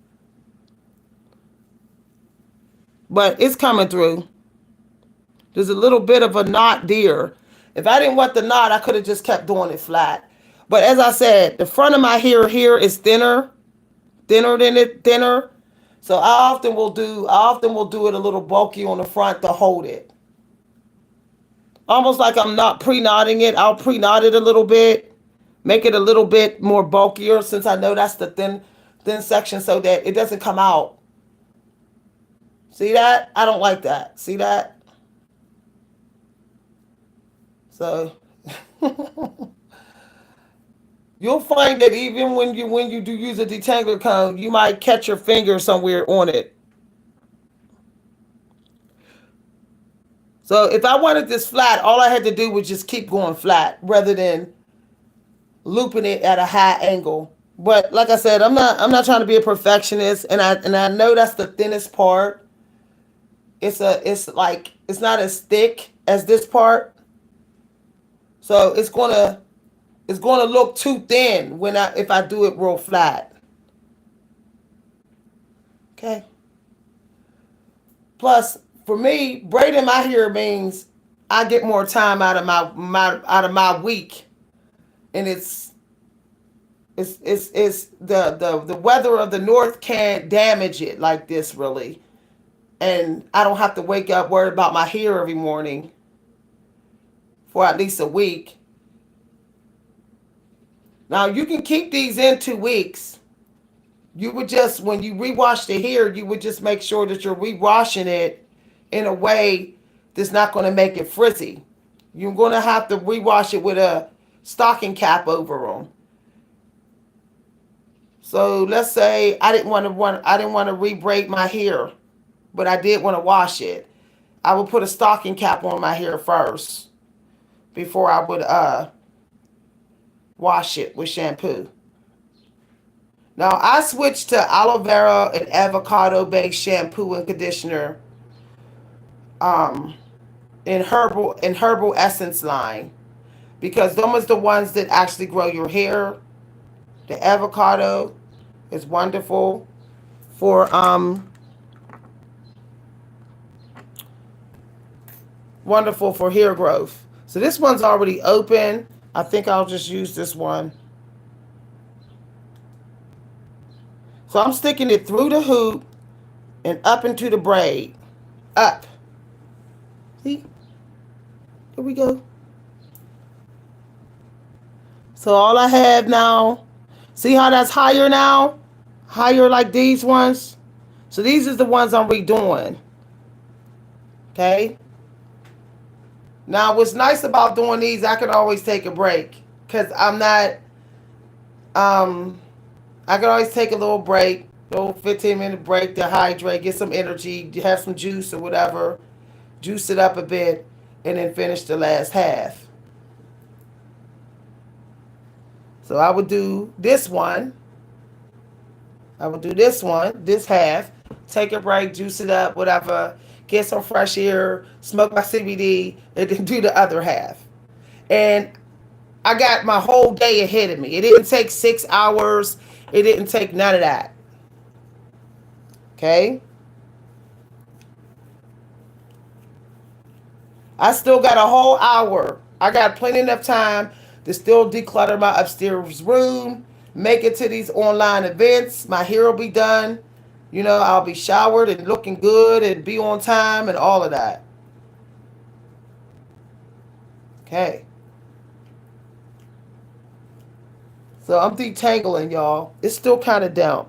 but it's coming through. There's a little bit of a knot there. If I didn't want the knot, I could have just kept doing it flat. But as I said, the front of my hair here is thinner. So I often will do it a little bulky on the front to hold it. Almost like I'm not pre-knotting it. I'll pre-knot it a little bit, make it a little bit more bulkier since I know that's the thin section so that it doesn't come out. See that? I don't like that. See that? So you'll find that even when you do use a detangler comb, you might catch your finger somewhere on it. So if I wanted this flat, all I had to do was just keep going flat rather than looping it at a high angle. But like I said, I'm not trying to be a perfectionist, and I know that's the thinnest part. It's like it's not as thick as this part, so it's gonna look too thin when I if I do it real flat. Okay. Plus, for me, braiding my hair means I get more time out of my week, and it's the weather of the north can't damage it like this really, and I don't have to wake up worried about my hair every morning for at least a week. Now you can keep these in 2 weeks. You would just when you rewash the hair, you would just make sure that you're rewashing it in a way that's not going to make it frizzy. You're going to have to rewash it with a stocking cap over them. So let's say I didn't want to re-braid my hair, but I did want to wash it. I would put a stocking cap on my hair first before I would wash it with shampoo. Now I switched to aloe vera and avocado based shampoo and conditioner um, in herbal essence line because those are the ones that actually grow your hair. The avocado is for wonderful for hair growth. So this one's already open. I think I'll just use this one. So I'm sticking it through the hoop and up into the braid. Up. See? Here we go. So all I have now, see how that's higher now? Higher like these ones? So these is the ones I'm redoing. Okay? Now what's nice about doing these, I can always take a break. Because I'm not, I can always take a little break, little 15-minute break to hydrate, get some energy, have some juice or whatever, juice it up a bit, and then finish the last half. So I would do this one. This half, take a break, juice it up, whatever, get some fresh air, smoke my CBD, and then do the other half. And I got my whole day ahead of me. It didn't take 6 hours. It didn't take none of that. Okay? I still got a whole hour. I got plenty enough time to still declutter my upstairs room, make it to these online events. My hair will be done. I'll be showered and looking good and be on time and all of that. Okay. So I'm detangling, y'all. It's still kind of damp.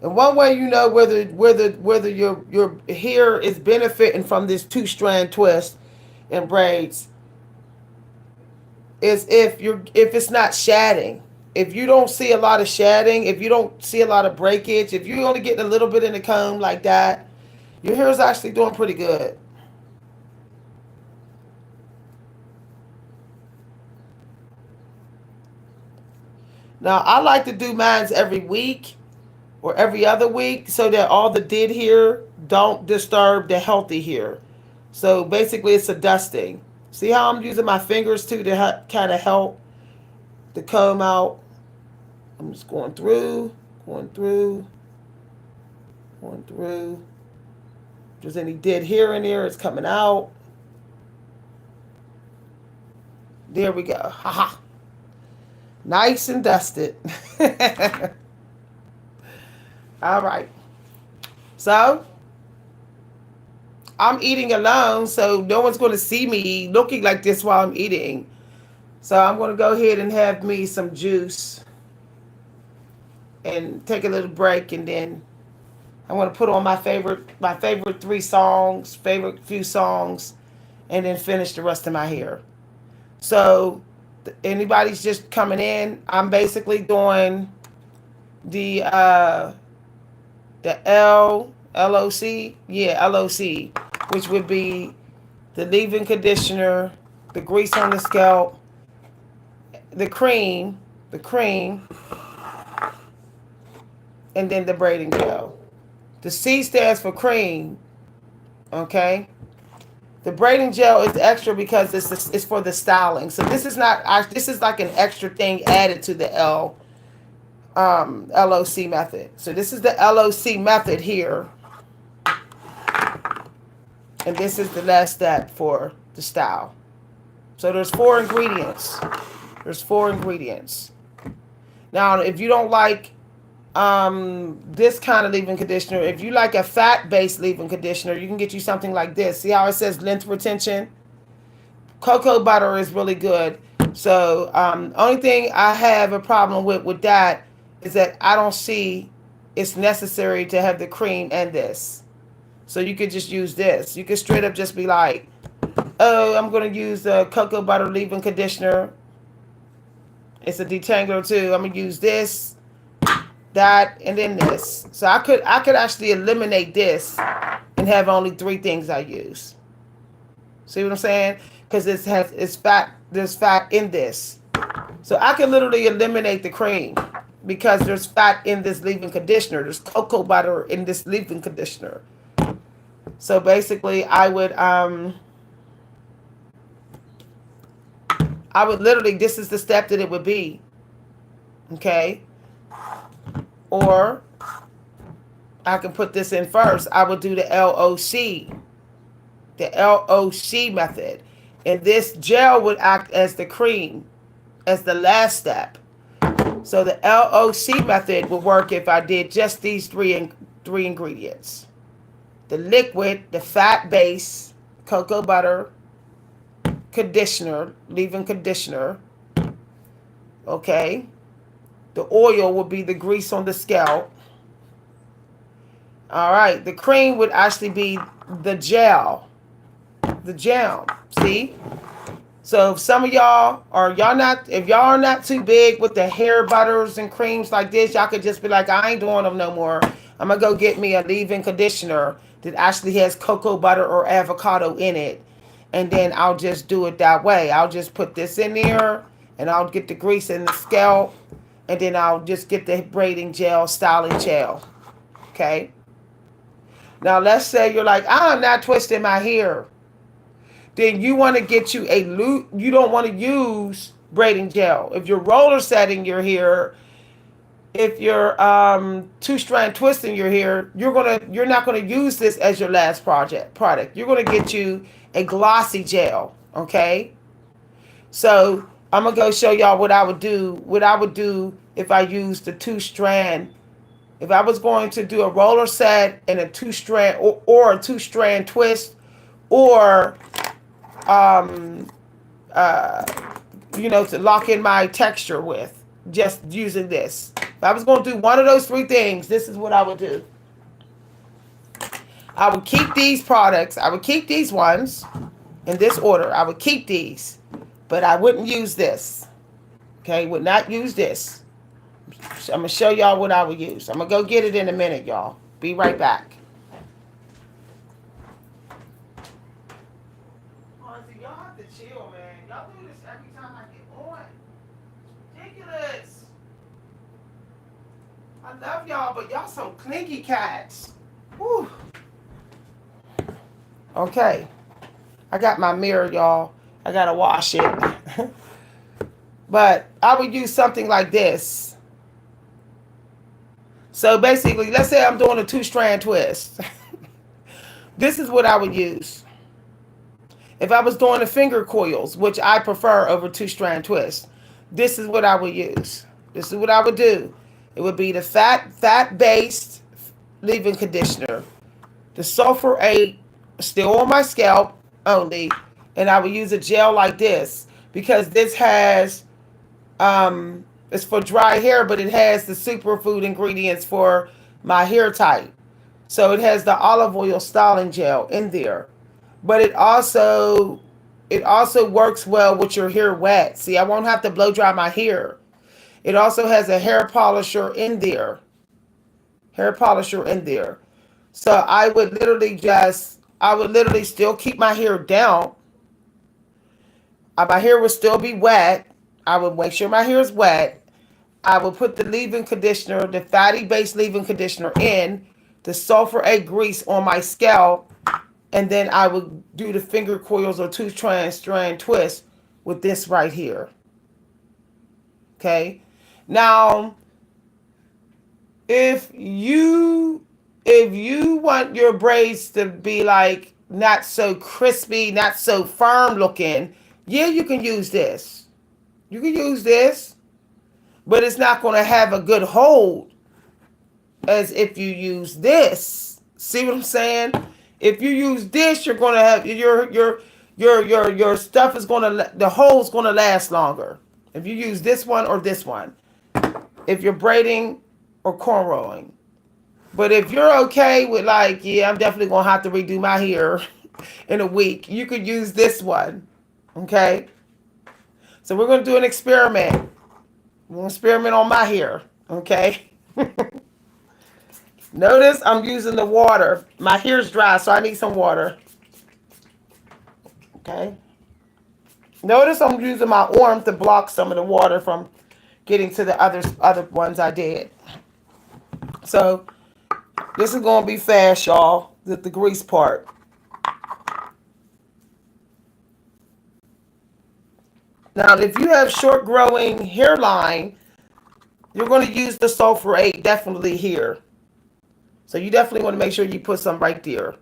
And one way you know whether your hair is benefiting from this 2-strand twist and braids is if it's not shadding. If you don't see a lot of shadding, if you don't see a lot of breakage, if you're only getting a little bit in the comb like that, your hair is actually doing pretty good. Now, I like to do mines every week or every other week so that all the dead hair don't disturb the healthy hair. So basically, it's a dusting. See how I'm using my fingers too to kind of help the comb out. I'm just going through, going through, going through. If there's any dead hair in there, it's coming out. There we go. Haha. Nice and dusted. All right. So I'm eating alone, so no one's going to see me looking like this while I'm eating. So I'm going to go ahead and have me some juice and take a little break, and then I'm going to put on my favorite favorite few songs, and then finish the rest of my hair. So anybody's just coming in, I'm basically doing the LOC, yeah, LOC, which would be the leave-in conditioner, the grease on the scalp, the cream, the cream, and then the braiding gel. The C stands for cream, okay? The braiding gel is extra because it's for the styling. So this is not, this is like an extra thing added to the LOC method. So this is the LOC method here, and this is the last step for the style. So there's 4 ingredients. There's 4 ingredients. Now, if you don't like this kind of leave-in conditioner, if you like a fat-based leave-in conditioner, you can get you something like this. See how it says length retention? Cocoa butter is really good. So only thing I have a problem with that is that I don't see it's necessary to have the cream and this. So you could just use this. You could straight up just be like, oh, I'm going to use the cocoa butter leave-in conditioner. It's a detangler too. I'm going to use this, that, and then this. So I could actually eliminate this and have only 3 things I use. See what I'm saying? Because it's fat. There's fat in this, so I can literally eliminate the cream because there's fat in this leave-in conditioner. There's cocoa butter in this leave-in conditioner. So basically, I would literally, this is the step that it would be. Okay, or I can put this in first. I would do the LOC method. And this gel would act as the cream, as the last step. So the LOC method would work if I did just these three ingredients. The liquid, the fat base, cocoa butter, conditioner, leave-in conditioner. Okay. The oil would be the grease on the scalp. All right. The cream would actually be the gel. The gel. See? So if some of y'all are if y'all are not too big with the hair butters and creams like this, y'all could just be like, I ain't doing them no more. I'm gonna go get me a leave-in conditioner that actually has cocoa butter or avocado in it, and then I'll just do it that way. I'll just put this in there, and I'll get the grease in the scalp, and then I'll just get the braiding gel, styling gel. Okay. Now let's say you're like, I'm not twisting my hair. Then you want to get you you don't want to use braiding gel. If you're roller setting your hair, if you're 2-strand twisting your hair, you're not gonna use this as your last product. You're gonna get you a glossy gel. Okay. So I'm gonna go show y'all what I would do. What I would do if I used the 2-strand. If I was going to do a roller set and a 2-strand or a 2-strand twist, or to lock in my texture with, just using this. If I was going to do one of those 3 things, this is what I would do. I would keep these products. I would keep these ones in this order. I would keep these, but I wouldn't use this. Okay, would not use this. I'm going to show y'all what I would use. I'm going to go get it in a minute, y'all. Be right back. Y'all have to chill, man. Y'all do this every time I get on. It's ridiculous. I love y'all, but y'all some clinky cats. Whew. Okay. I got my mirror, y'all. I gotta wash it. But I would use something like this. So basically, let's say I'm doing a 2-strand twist. This is what I would use. If I was doing the finger coils, which I prefer over 2-strand twist, this is what I would use. This is what I would do. It would be the fat-based leave-in conditioner, the sulfur-8 still on my scalp only, and I would use a gel like this because this has it's for dry hair, but it has the superfood ingredients for my hair type. So it has the olive oil styling gel in there, but it also works well with your hair wet. See, I won't have to blow dry my hair. It also has a hair polisher in there. Hair polisher in there. So I would literally still keep my hair down. My hair would still be wet. I would make sure my hair is wet. I would put the leave-in conditioner, the fatty based leave-in conditioner in, the sulfur 8 grease on my scalp, and then I would do the finger coils or 2-strand twist with this right here. Okay? Now, if you want your braids to be like not so crispy, not so firm looking, yeah, you can use this. You can use this, but it's not going to have a good hold as if you use this. See what I'm saying? If you use this, you're going to have your stuff is going to, the hole's going to last longer. If you use this one or this one, if you're braiding or cornrowing. But if you're okay with like, yeah, I'm definitely going to have to redo my hair in a week, you could use this one. Okay? So we're going to do an experiment. We're going to experiment on my hair. Okay? Notice I'm using the water. My hair's dry, so I need some water. Okay? Notice I'm using my arm to block some of the water from getting to the other ones I did. So this is going to be fast, y'all. The grease part. Now, if you have short growing hairline, you're going to use the sulfur 8 definitely here. So you definitely want to make sure you put some right there.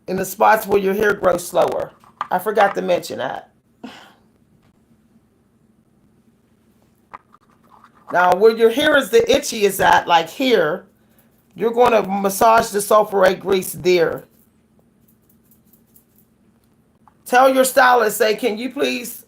In the spots where your hair grows slower. I forgot to mention that. Now, where your hair is the itchiest at, like here, you're going to massage the sulfur 8 grease there. Tell your stylist, say, can you please,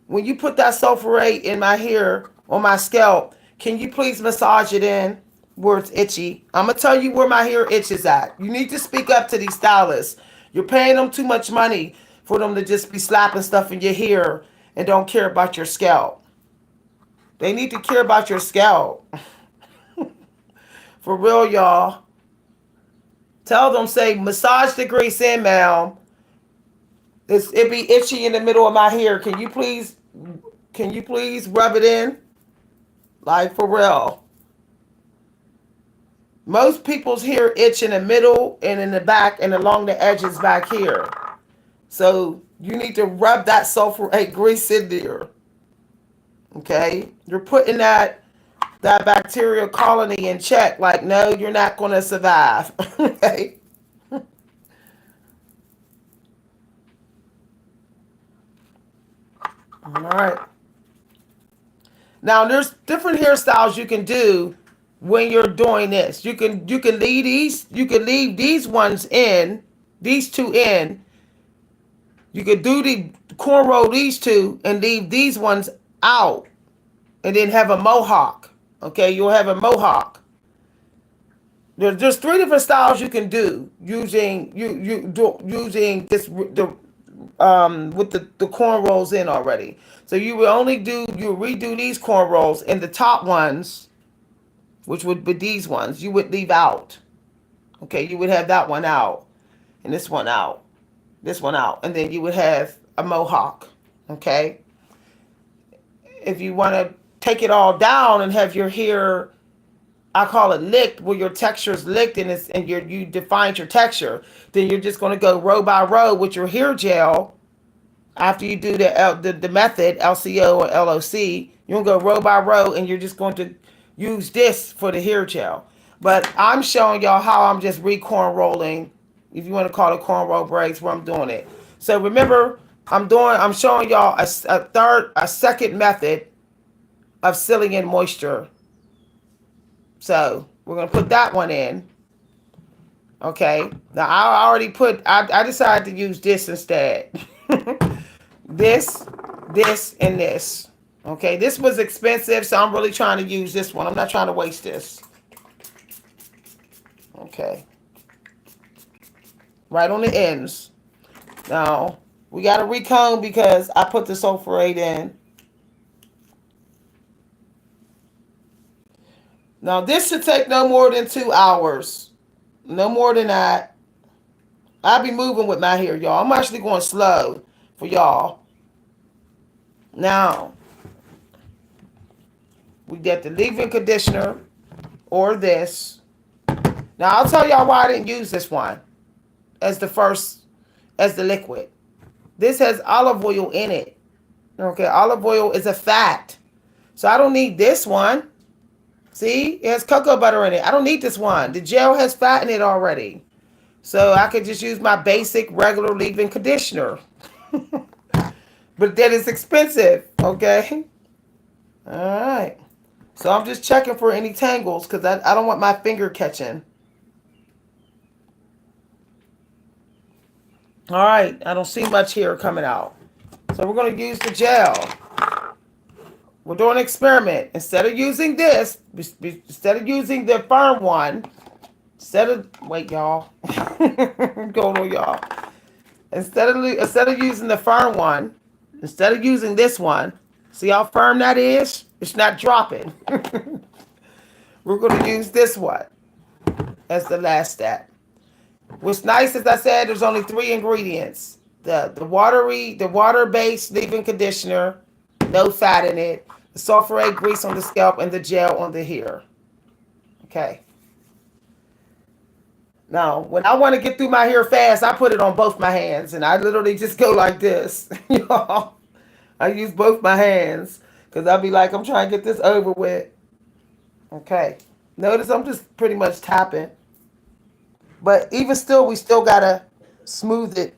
when you put that sulfur 8 in my hair, on my scalp, can you please massage it in where it's itchy? I'm going to tell you where my hair itches at. You need to speak up to these stylists. You're paying them too much money for them to just be slapping stuff in your hair and don't care about your scalp. They need to care about your scalp. For real, y'all. Tell them, say, massage the grease in, ma'am. It be itchy in the middle of my hair. Can you please rub it in? Like, for real. Most people's hair itch in the middle and in the back and along the edges back here. So you need to rub that sulfur 8 grease in there. Okay? You're putting that bacterial colony in check. Like, no, you're not going to survive. Okay? All right. Now, there's different hairstyles you can do when you're doing this. You can leave these ones in, these two in. You could do the cornrow these two and leave these ones out, and then have a mohawk. Okay, you'll have a mohawk. There's 3 different styles you can do using using this with the cornrows in already. So you redo these cornrows, and the top ones, which would be these ones, you would leave out. Okay, you would have that one out, and this one out, and then you would have a mohawk. Okay, if you want to take it all down and have your hair, I call it licked, where your texture is licked and you defined your texture. Then you're just going to go row by row with your hair gel. After you do the method LCO or LOC, you'll go row by row, and you're just going to use this for the hair gel. But I'm showing y'all how I'm just re-corn rolling, if you want to call it cornrow braids, where I'm doing it. So remember, I'm showing y'all a second method of sealing in moisture. So we're gonna put that one in. Okay. Now I decided to use this instead. this, and this. Okay, this was expensive, so I'm really trying to use this one. I'm not trying to waste this. Okay. Right on the ends. Now, we got to recomb because I put the sulfurate in. Now, this should take no more than 2 hours. No more than that. I'll be moving with my hair, y'all. I'm actually going slow for y'all. Now, we get the leave-in conditioner or this. Now, I'll tell y'all why I didn't use this one as the liquid. This has olive oil in it. Okay, olive oil is a fat. So I don't need this one. See, it has cocoa butter in it. I don't need this one. The gel has fat in it already. So I could just use my basic regular leave-in conditioner. But that is expensive, okay? All right. So I'm just checking for any tangles because I don't want my finger catching. All right. I don't see much hair coming out. So we're going to use the gel. We're doing an experiment. Instead of using this, instead of using the firm one, wait, y'all. Going on, y'all. Instead of using the firm one, instead of using this one, see how firm that is? It's not dropping. We're going to use this one as the last step. What's nice, as I said, there's only 3 ingredients. The water-based leave-in conditioner, no fat in it, the sulfurate grease on the scalp, and the gel on the hair. Okay. Now, when I want to get through my hair fast, I put it on both my hands, and I literally just go like this. Y'all, I use both my hands because I'll be like, I'm trying to get this over with. Okay. Notice I'm just pretty much tapping. But even still, we still got to smooth it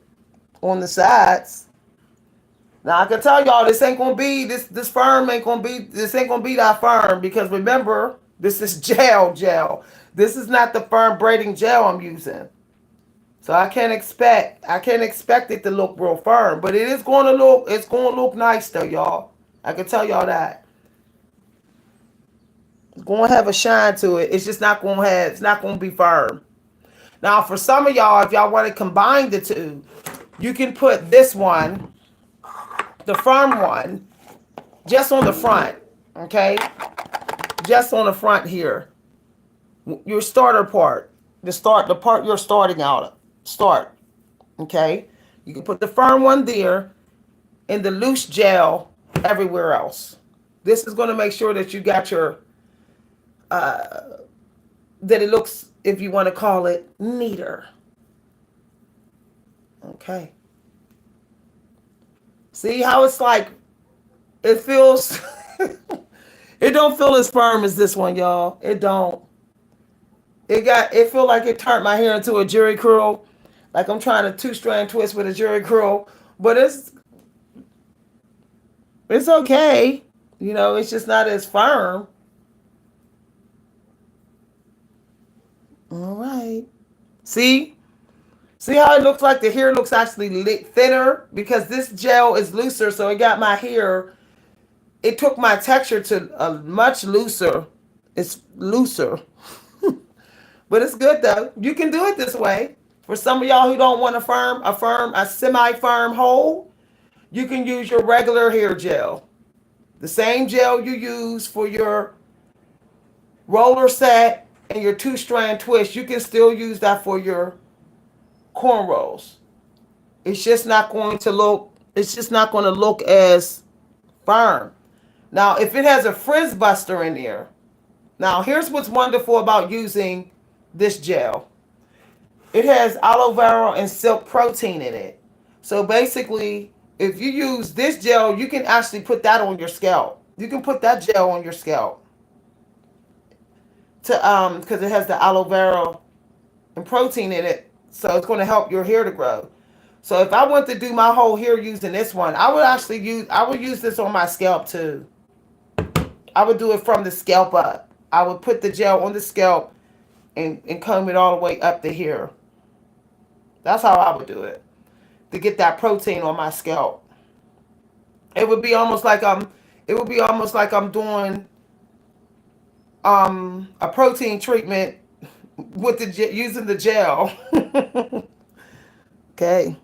on the sides. Now, I can tell y'all this ain't going to be, this firm ain't going to be, this ain't going to be that firm because remember, this is gel. This is not the firm braiding gel I'm using. So I can't expect it to look real firm, but it's going to look nice though, y'all. I can tell y'all that. It's going to have a shine to it. It's just it's not going to be firm. Now, for some of y'all, if y'all want to combine the two, you can put this one, the firm one, just on the front, okay? Just on the front here. Your starter part, the part you're starting out of, okay? You can put the firm one there and the loose gel everywhere else. This is going to make sure that you got your, that it looks, if you want to call it, neater. Okay. See how it's like, it feels, it don't feel as firm as this one, y'all. It don't. It feel like it turned my hair into a jerry curl. Like I'm trying to 2-strand twist with a jerry curl. But it's okay. You know, it's just not as firm. All right. See how it looks like the hair looks actually thinner because this gel is looser, so it got my hair. It took my texture to a much looser. It's looser, but it's good though. You can do it this way. For some of y'all who don't want a semi-firm hold, you can use your regular hair gel, the same gel you use for your roller set and your 2-strand twist. You can still use that for your cornrows. It's just not going to look as firm. Now, if it has a frizz buster in there, now here's what's wonderful about using this gel. It has aloe vera and silk protein in it. So basically, if you use this gel, you can actually put that on your scalp. You can put that gel on your scalp to because it has the aloe vera and protein in it, so it's going to help your hair to grow. So if I want to do my whole hair using this one, I would use this on my scalp too. I would do it from the scalp up. I would put the gel on the scalp and comb it all the way up to here. That's how I would do it to get that protein on my scalp. It would be almost like I'm doing a protein treatment with the using the gel. Okay.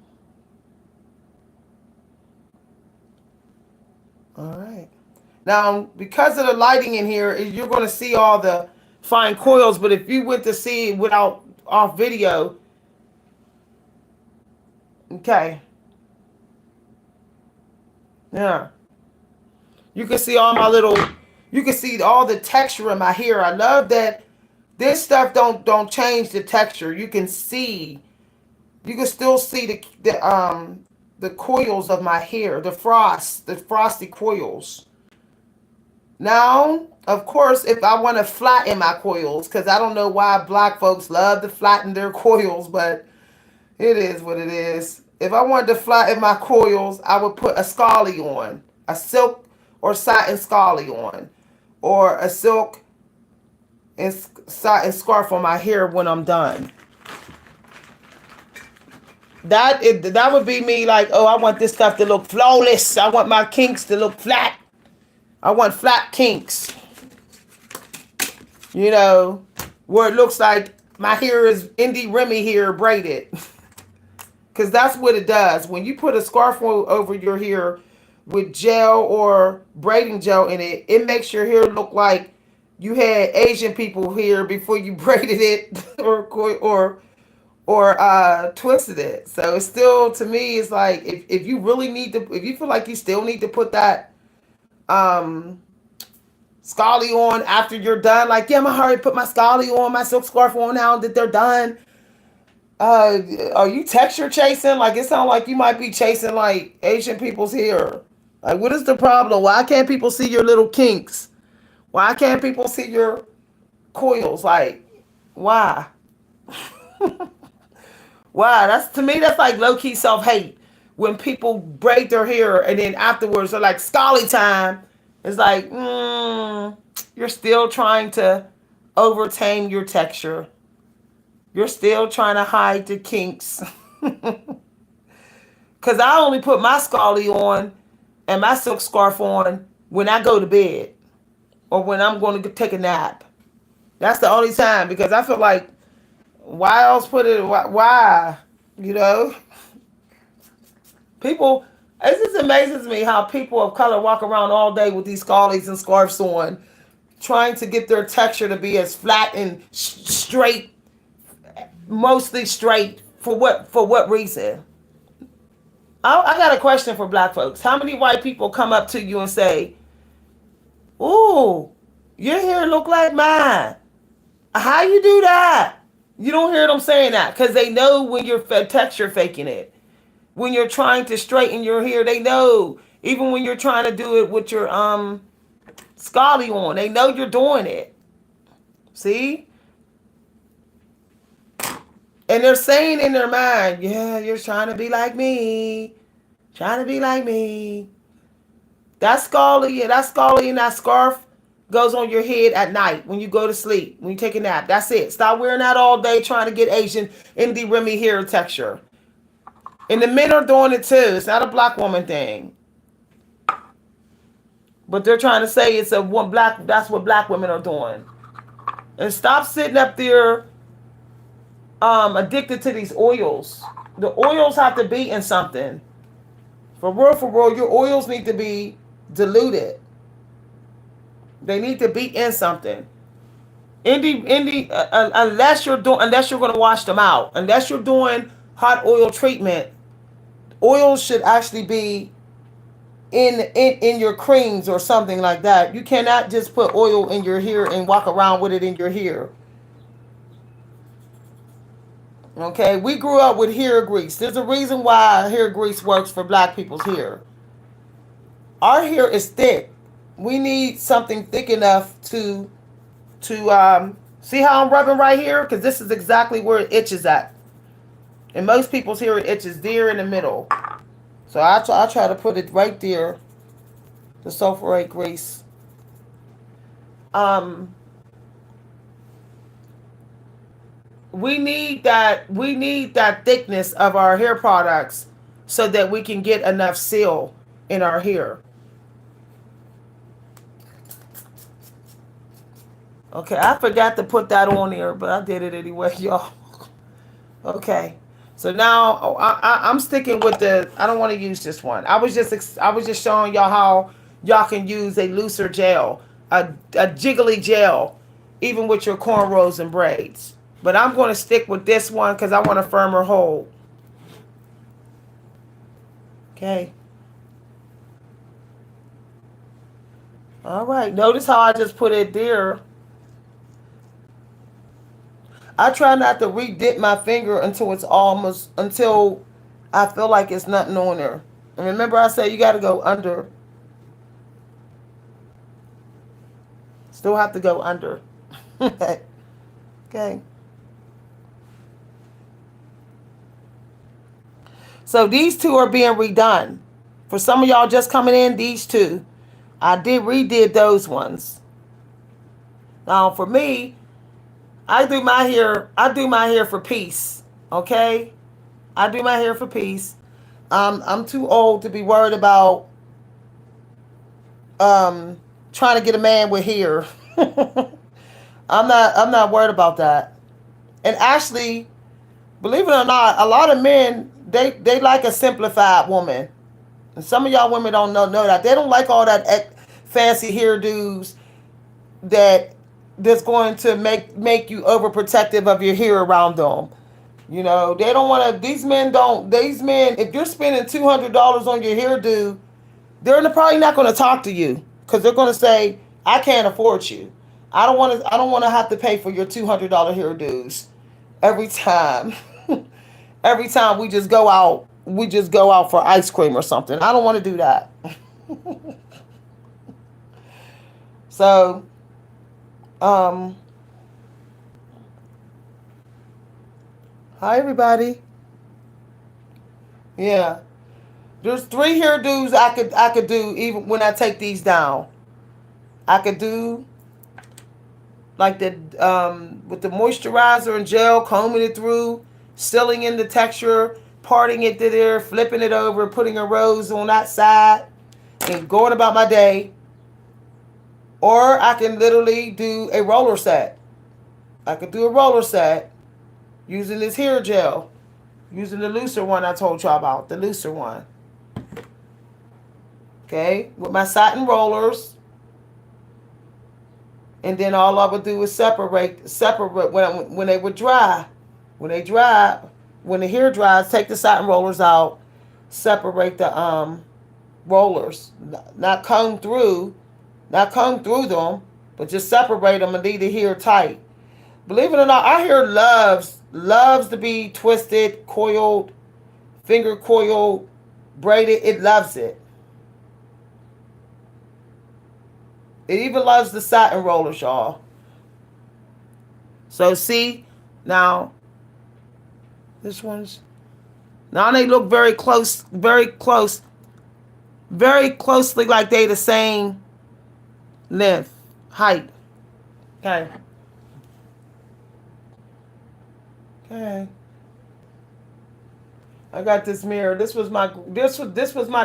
All right. Now, because of the lighting in here, you're going to see all the fine coils. But if you went to see without off video, okay, yeah, you can see all my little. You can see all the texture in my hair. I love that this stuff don't change the texture. You can see. You can still see the coils of my hair, the frosty coils. Now, of course, if I want to flatten my coils, because I don't know why black folks love to flatten their coils, but it is what it is. If I wanted to flatten my coils, I would put a scally on, a silk or satin scally on, or a silk and satin scarf on my hair when I'm done. That would be me like, oh, I want this stuff to look flawless. I want my kinks to look flat. I want flat kinks. You know, where it looks like my hair is Indie Remy hair braided. Because that's what it does. When you put a scarf over your hair with gel or braiding gel in it, it makes your hair look like you had Asian people hair before you braided it or twisted it. So it's still, to me, it's like if you really need to, if you feel like you still need to put that scally on after you're done, like, yeah, I'm gonna hurry put my scally on, my silk scarf on now that they're done. Are you texture chasing? Like, it sounds like you might be chasing like Asian people's hair. Like, what is the problem? Why can't people see your little kinks? Why can't people see your coils? Like, why? Why? That's, to me, that's like low key self hate. When people braid their hair and then afterwards they're like, scally time. It's like, you're still trying to overtame your texture. You're still trying to hide the kinks. Because I only put my scally on and my silk scarf on when I go to bed or when I'm going to take a nap. That's the only time, because I feel like, why else put it? Why? You know? People, it just amazes me how people of color walk around all day with these scallies and scarves on, trying to get their texture to be as flat and straight, mostly straight. For what reason? I got a question for black folks. How many white people come up to you and say, "Ooh, your hair look like mine. How you do that?" You don't hear them saying that, because they know when you're texture faking it. When you're trying to straighten your hair, they know. Even when you're trying to do it with your scally on, they know you're doing it. See? And they're saying in their mind, yeah, you're trying to be like me. Trying to be like me. That scally and that scarf goes on your head at night when you go to sleep, when you take a nap. That's it. Stop wearing that all day trying to get Asian Indie Remy hair texture. And the men are doing it too. It's not a black woman thing. But they're trying to say it's a one black, that's what black women are doing. And stop sitting up there addicted to these oils. The oils have to be in something. For real, your oils need to be diluted. They need to be in something. Unless you're going to wash them out, unless you're doing hot oil treatment, oils should actually be in your creams or something like that. You cannot just put oil in your hair and walk around with it in your hair. Okay, we grew up with hair grease. There's a reason why hair grease works for black people's hair. Our hair is thick. We need something thick enough to see how I'm rubbing right here, because this is exactly where it itches at. And most people's hair itches there in the middle. So I try to put it right there, the sulfurate grease. Um, we need that thickness of our hair products so that we can get enough seal in our hair. Okay, I forgot to put that on there, but I did it anyway, y'all. Okay, so now I'm sticking with the. I don't want to use this one. I was just showing y'all how y'all can use a looser gel, a jiggly gel, even with your cornrows and braids. But I'm going to stick with this one because I want a firmer hold. Okay. All right. Notice how I just put it there. I try not to re-dip my finger until I feel like it's nothing on there. And remember I said you got to go under. Still have to go under. Okay. So these two are being redone. For some of y'all just coming in, these two, I redid those ones. Now for me, I do my hair. I do my hair for peace. Okay, I do my hair for peace. I'm too old to be worried about trying to get a man with hair. I'm not worried about that. And actually, believe it or not, a lot of men they like a simplified woman. And some of y'all women don't know that. They don't like all that fancy hairdos that's going to make you overprotective of your hair around them. You know, they don't want to. These men, if you're spending $200 on your hairdo, they're probably not going to talk to you because they're going to say, "I can't afford you. I don't want to. I don't want to have to pay for your $200 hairdos every time." Every time we just go out for ice cream or something. I don't want to do that. So, hi everybody. Yeah, there's 3 hairdos I could do even when I take these down. I could do like the with the moisturizer and gel, combing it through, sealing in the texture, parting it to there, flipping it over, putting a rose on that side, and going about my day. Or I can literally do a roller set. I could do a roller set using this hair gel, using the looser one I told y'all about, the looser one. Okay, with my satin rollers. And then all I would do is separate when they would dry. When the hair dries, take the satin rollers out, separate the rollers, not comb through them, but just separate them and leave the hair tight. Believe it or not, our hair loves to be twisted, coiled, finger coiled, braided. It loves it. It even loves the satin rollers, y'all. So see, now this one's now they look very closely like they the same length, height. Okay. Okay. I got this mirror. This was my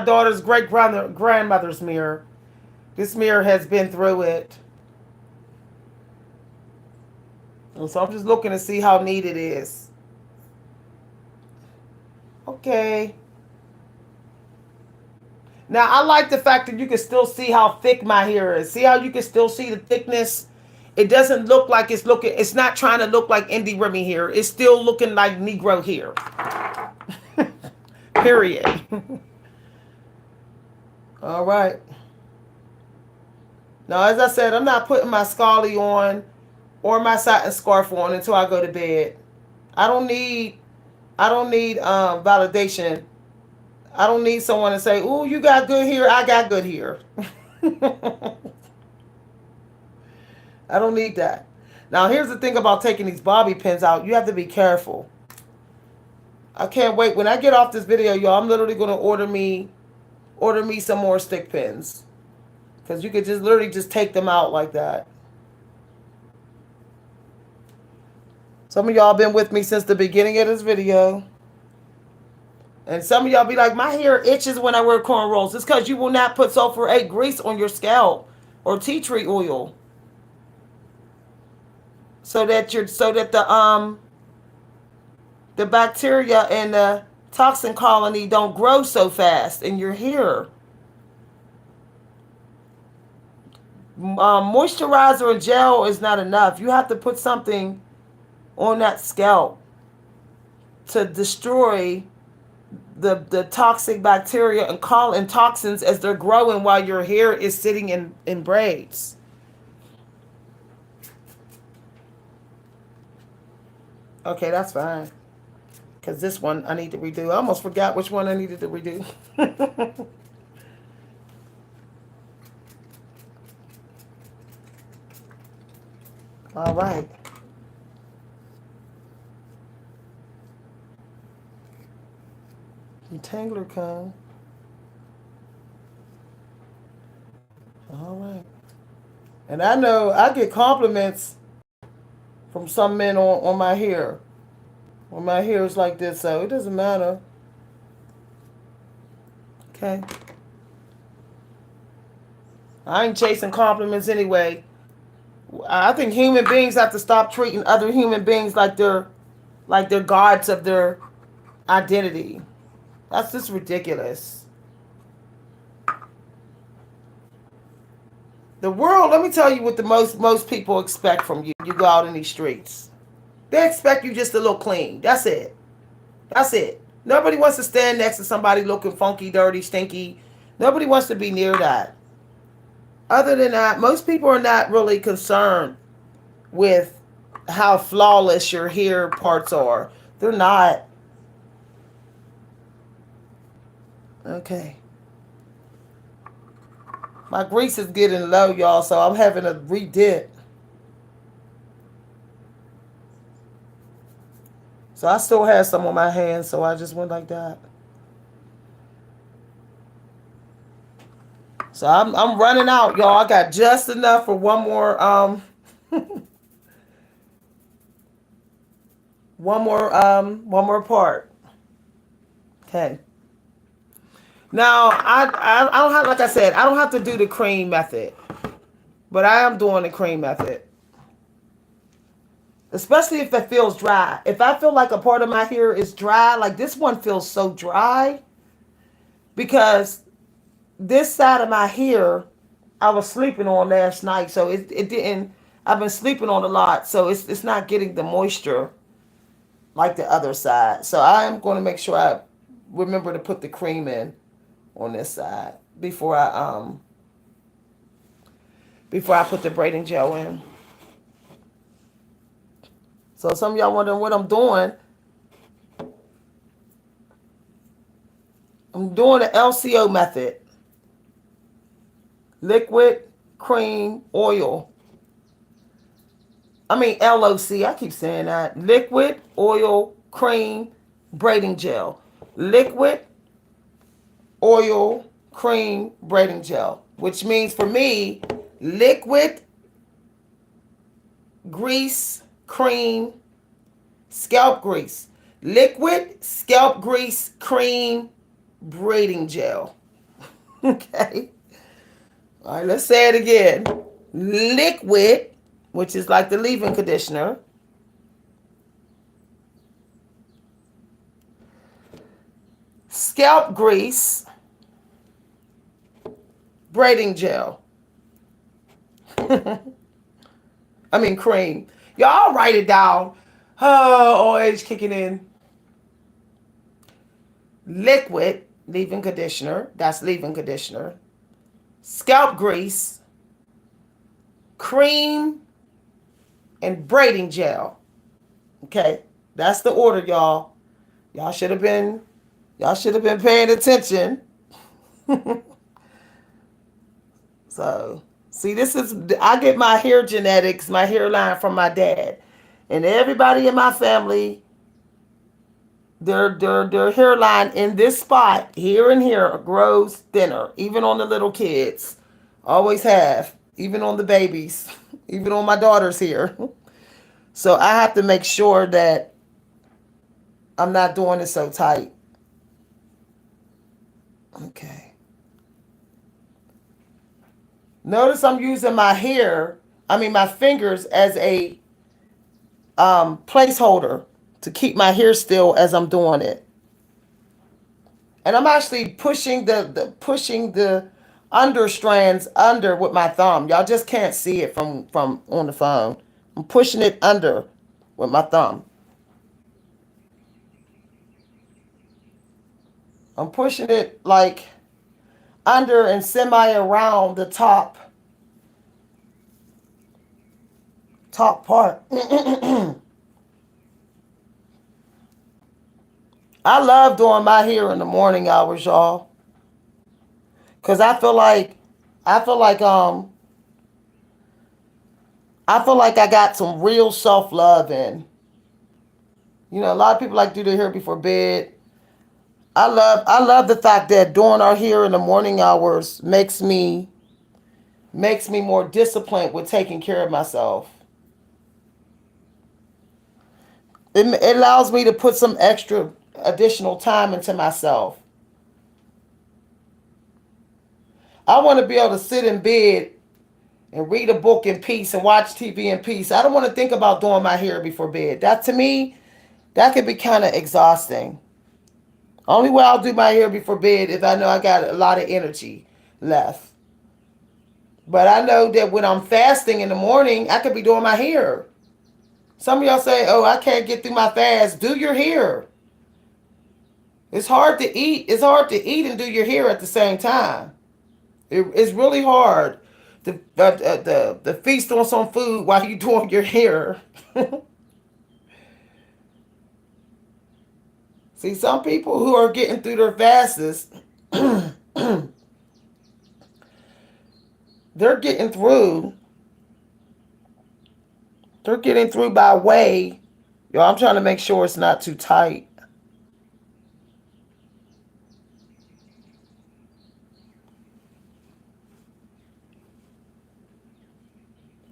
daughter's grandmother's mirror. This mirror has been through it. And so I'm just looking to see how neat it is. Okay. Now I like the fact that you can still see how thick my hair is. See how you can still see the thickness? It doesn't look like it's not trying to look like Indie Remy hair. It's still looking like Negro hair. Period. All right. Now, as I said, I'm not putting my Scalp on or my satin scarf on until I go to bed. I don't need validation. I don't need someone to say, "Ooh, you got good hair. I got good hair." I don't need that. Now, here's the thing about taking these bobby pins out. You have to be careful. I can't wait. When I get off this video, y'all, I'm literally going to order me some more stick pins. Because you could just literally just take them out like that. Some of y'all been with me since the beginning of this video. And some of y'all be like, my hair itches when I wear cornrows. It's because you will not put sulfur 8 grease on your scalp or tea tree oil. So that the bacteria and the toxin colony don't grow so fast in your hair. Moisturizer and gel is not enough. You have to put something on that scalp to destroy the toxic bacteria and toxins as they're growing while your hair is sitting in braids. Okay, that's fine. Because this one I need to redo. I almost forgot which one I needed to redo. All right. Detangler comb. All right. And I know I get compliments from some men on my hair. When my hair is like this, so it doesn't matter. Okay. I ain't chasing compliments anyway. I think human beings have to stop treating other human beings like they're gods of their identity. That's just ridiculous. The world, let me tell you what the most people expect from you. You go out in these streets. They expect you just to look clean. That's it. That's it. Nobody wants to stand next to somebody looking funky, dirty, stinky. Nobody wants to be near that. Other than that, most people are not really concerned with how flawless your hair parts are. They're not. Okay. My grease is getting low, y'all, so I'm having to re-dip. So I still have some on my hands, so I just went like that. So I'm running out, y'all. I got just enough for one more one more part. Okay. Now I don't have, like I said, I don't have to do the cream method, but I am doing the cream method. Especially if it feels dry. If I feel like a part of my hair is dry, like this one feels so dry, because this side of my hair I was sleeping on last night, so it didn't. I've been sleeping on a lot, so it's not getting the moisture like the other side. So I am going to make sure I remember to put the cream in on this side before I put the braiding gel in. So some of y'all wondering what I'm doing. I'm doing the LCO method. Liquid, cream, oil. I mean LOC. I keep saying that. Liquid, oil, cream, braiding gel. Liquid, oil, cream, braiding gel. Which means for me, liquid, grease, cream, scalp grease. Liquid, scalp grease, cream, braiding gel. Okay. All right, let's say it again. Liquid, which is like the leave-in conditioner. Scalp grease, braiding gel. I mean cream. Y'all write it down. Oh, old age kicking in. Liquid, leave-in conditioner. That's leave-in conditioner. scalp grease, cream, and braiding gel. Okay, that's the order, y'all. Y'all should have been y'all should have been paying attention. So, see, this is I get my hair genetics, my hairline from my dad, and everybody in my family, their hairline in this spot here and here grows thinner, even on the little kids. Always have, even on the babies, even on my daughters here. So I have to make sure that I'm not doing it so tight. Okay. Notice I'm using my hair, I mean my fingers as a placeholder to keep my hair still as I'm doing it. And I'm actually pushing the under strands under with my thumb. Y'all just can't see it from on the phone. I'm pushing it under with my thumb. I'm pushing it like under and semi around the top part. I love doing my hair in the morning hours, y'all, cause I feel like I feel like I got some real self love in. You know, a lot of people like to do their hair before bed. I love the fact that doing our hair in the morning hours makes me more disciplined with taking care of myself. It allows me to put some extra additional time into myself. I want to be able to sit in bed and read a book in peace and watch TV in peace. I don't want to think about doing my hair before bed. That to me, that could be kind of exhausting. Only way I'll do my hair before bed if I know I got a lot of energy left. But I know that when I'm fasting in the morning, I could be doing my hair. Some of y'all say, "Oh, I can't get through my fast." Do your hair. It's hard to eat. It's hard to eat and do your hair at the same time. It's really hard to feast on some food while you're doing your hair. See, some people who are getting through their fasts, they're getting through. They're getting through by way. Yo, I'm trying to make sure it's not too tight.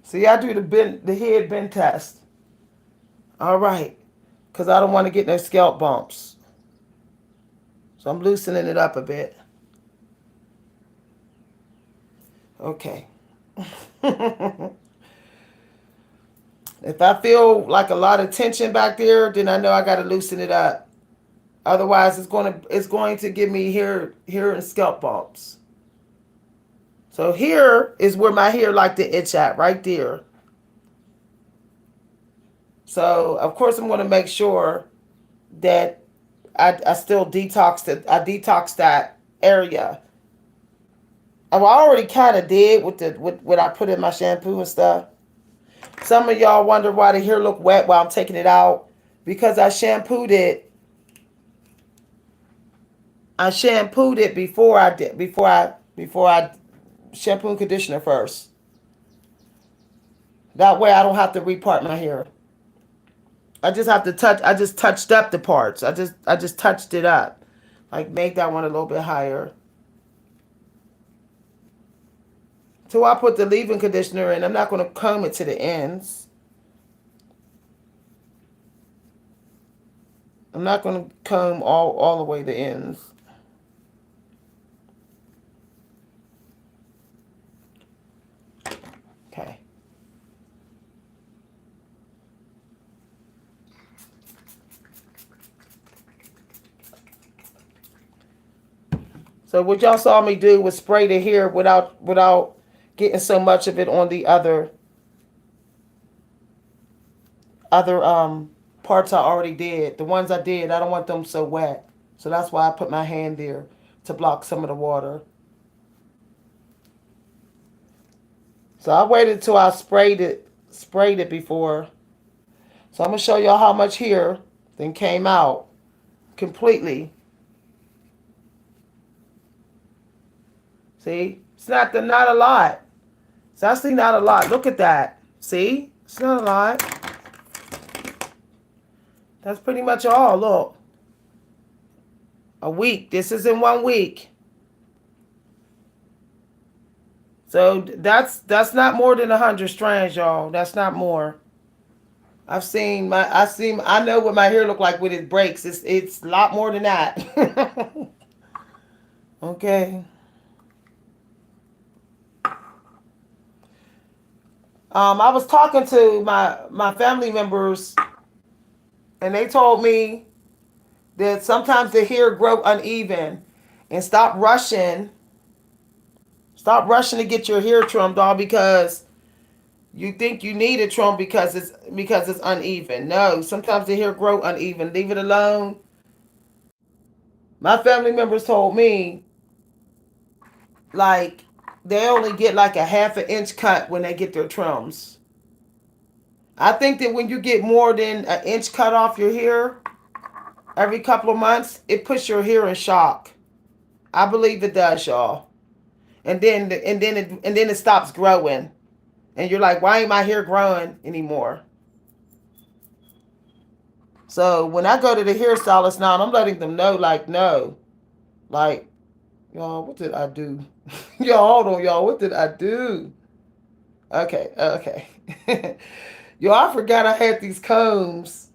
See, I do the head bend test. All right, because I don't want to get no scalp bumps. So I'm loosening it up a bit. Okay. If I feel like a lot of tension back there, then I know I got to loosen it up. Otherwise, it's going to give me hair and scalp bumps. So here is where my hair like to itch at, right there. So of course I'm going to make sure that I still detox that area. I already kind of did with what I put in my shampoo and stuff. Some of y'all wonder why the hair look wet while I'm taking it out, because I shampooed it. I shampooed it before I shampoo and conditioner first. That way I don't have to repart my hair. I just have to touch. I just touched up the parts. I just touched it up, like make that one a little bit higher. So I put the leave-in conditioner in. I'm not going to comb it to the ends. I'm not going to comb all the way to the ends. Okay. So what y'all saw me do was spray the hair without getting so much of it on the other parts I already did. The ones I did, I don't want them so wet. So that's why I put my hand there to block some of the water. So I waited till I sprayed it before. So I'm gonna show y'all how much here then came out completely. See, it's not a lot. It's actually not a lot. Look at that. See, it's not a lot. That's pretty much all. Look, a week. This is in 1 week. So that's not more than 100 strands, y'all. That's not more. I know what my hair look like when it breaks. It's a lot more than that. Okay. I was talking to my family members, and they told me that sometimes the hair grow uneven, and stop rushing to get your hair trimmed, all because you think you need a trim because it's uneven. No, sometimes the hair grow uneven. Leave it alone. My family members told me, like, they only get like a half an inch cut when they get their trims. I think that when you get more than an inch cut off your hair every couple of months, it puts your hair in shock. I believe it does, y'all. And then it stops growing, and you're like, why ain't my hair growing anymore? So when I go to the hairstylist now, I'm letting them know, like, no, like, y'all, what did I do? Y'all, hold on, y'all, what did I do? Okay, okay. Yo, I forgot I had these combs.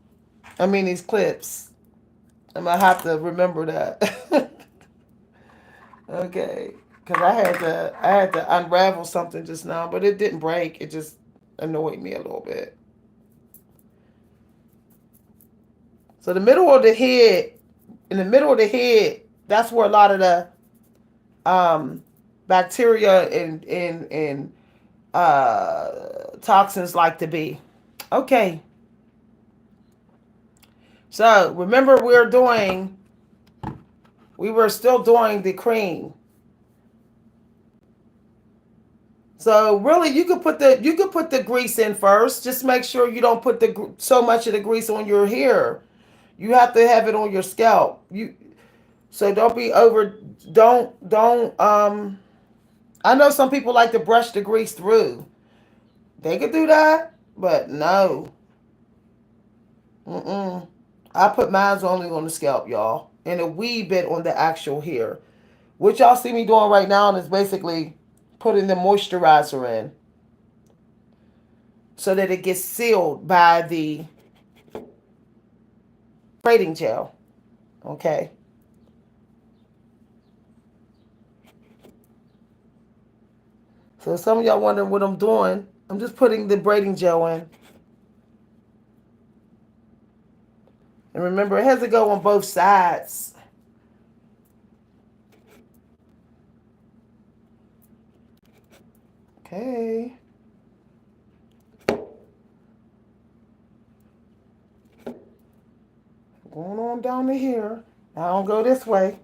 I mean, these clips. I'm gonna have to remember that. Okay, because I had to unravel something just now, but it didn't break. It just annoyed me a little bit. So in the middle of the head, that's where a lot of the um, bacteria and toxins like to be. Okay, so remember we were still doing the cream. So really, you could put the grease in first. Just make sure you don't put so much of the grease on your hair. You have to have it on your scalp. So don't be over. Don't. I know some people like to brush the grease through. They could do that, but no. Mm-mm. I put mine only on the scalp, y'all, and a wee bit on the actual hair. What y'all see me doing right now is basically putting the moisturizer in so that it gets sealed by the braiding gel. Okay. So some of y'all wondering what I'm doing. I'm just putting the braiding gel in. And remember, it has to go on both sides. Okay. Going on down to here. I don't go this way.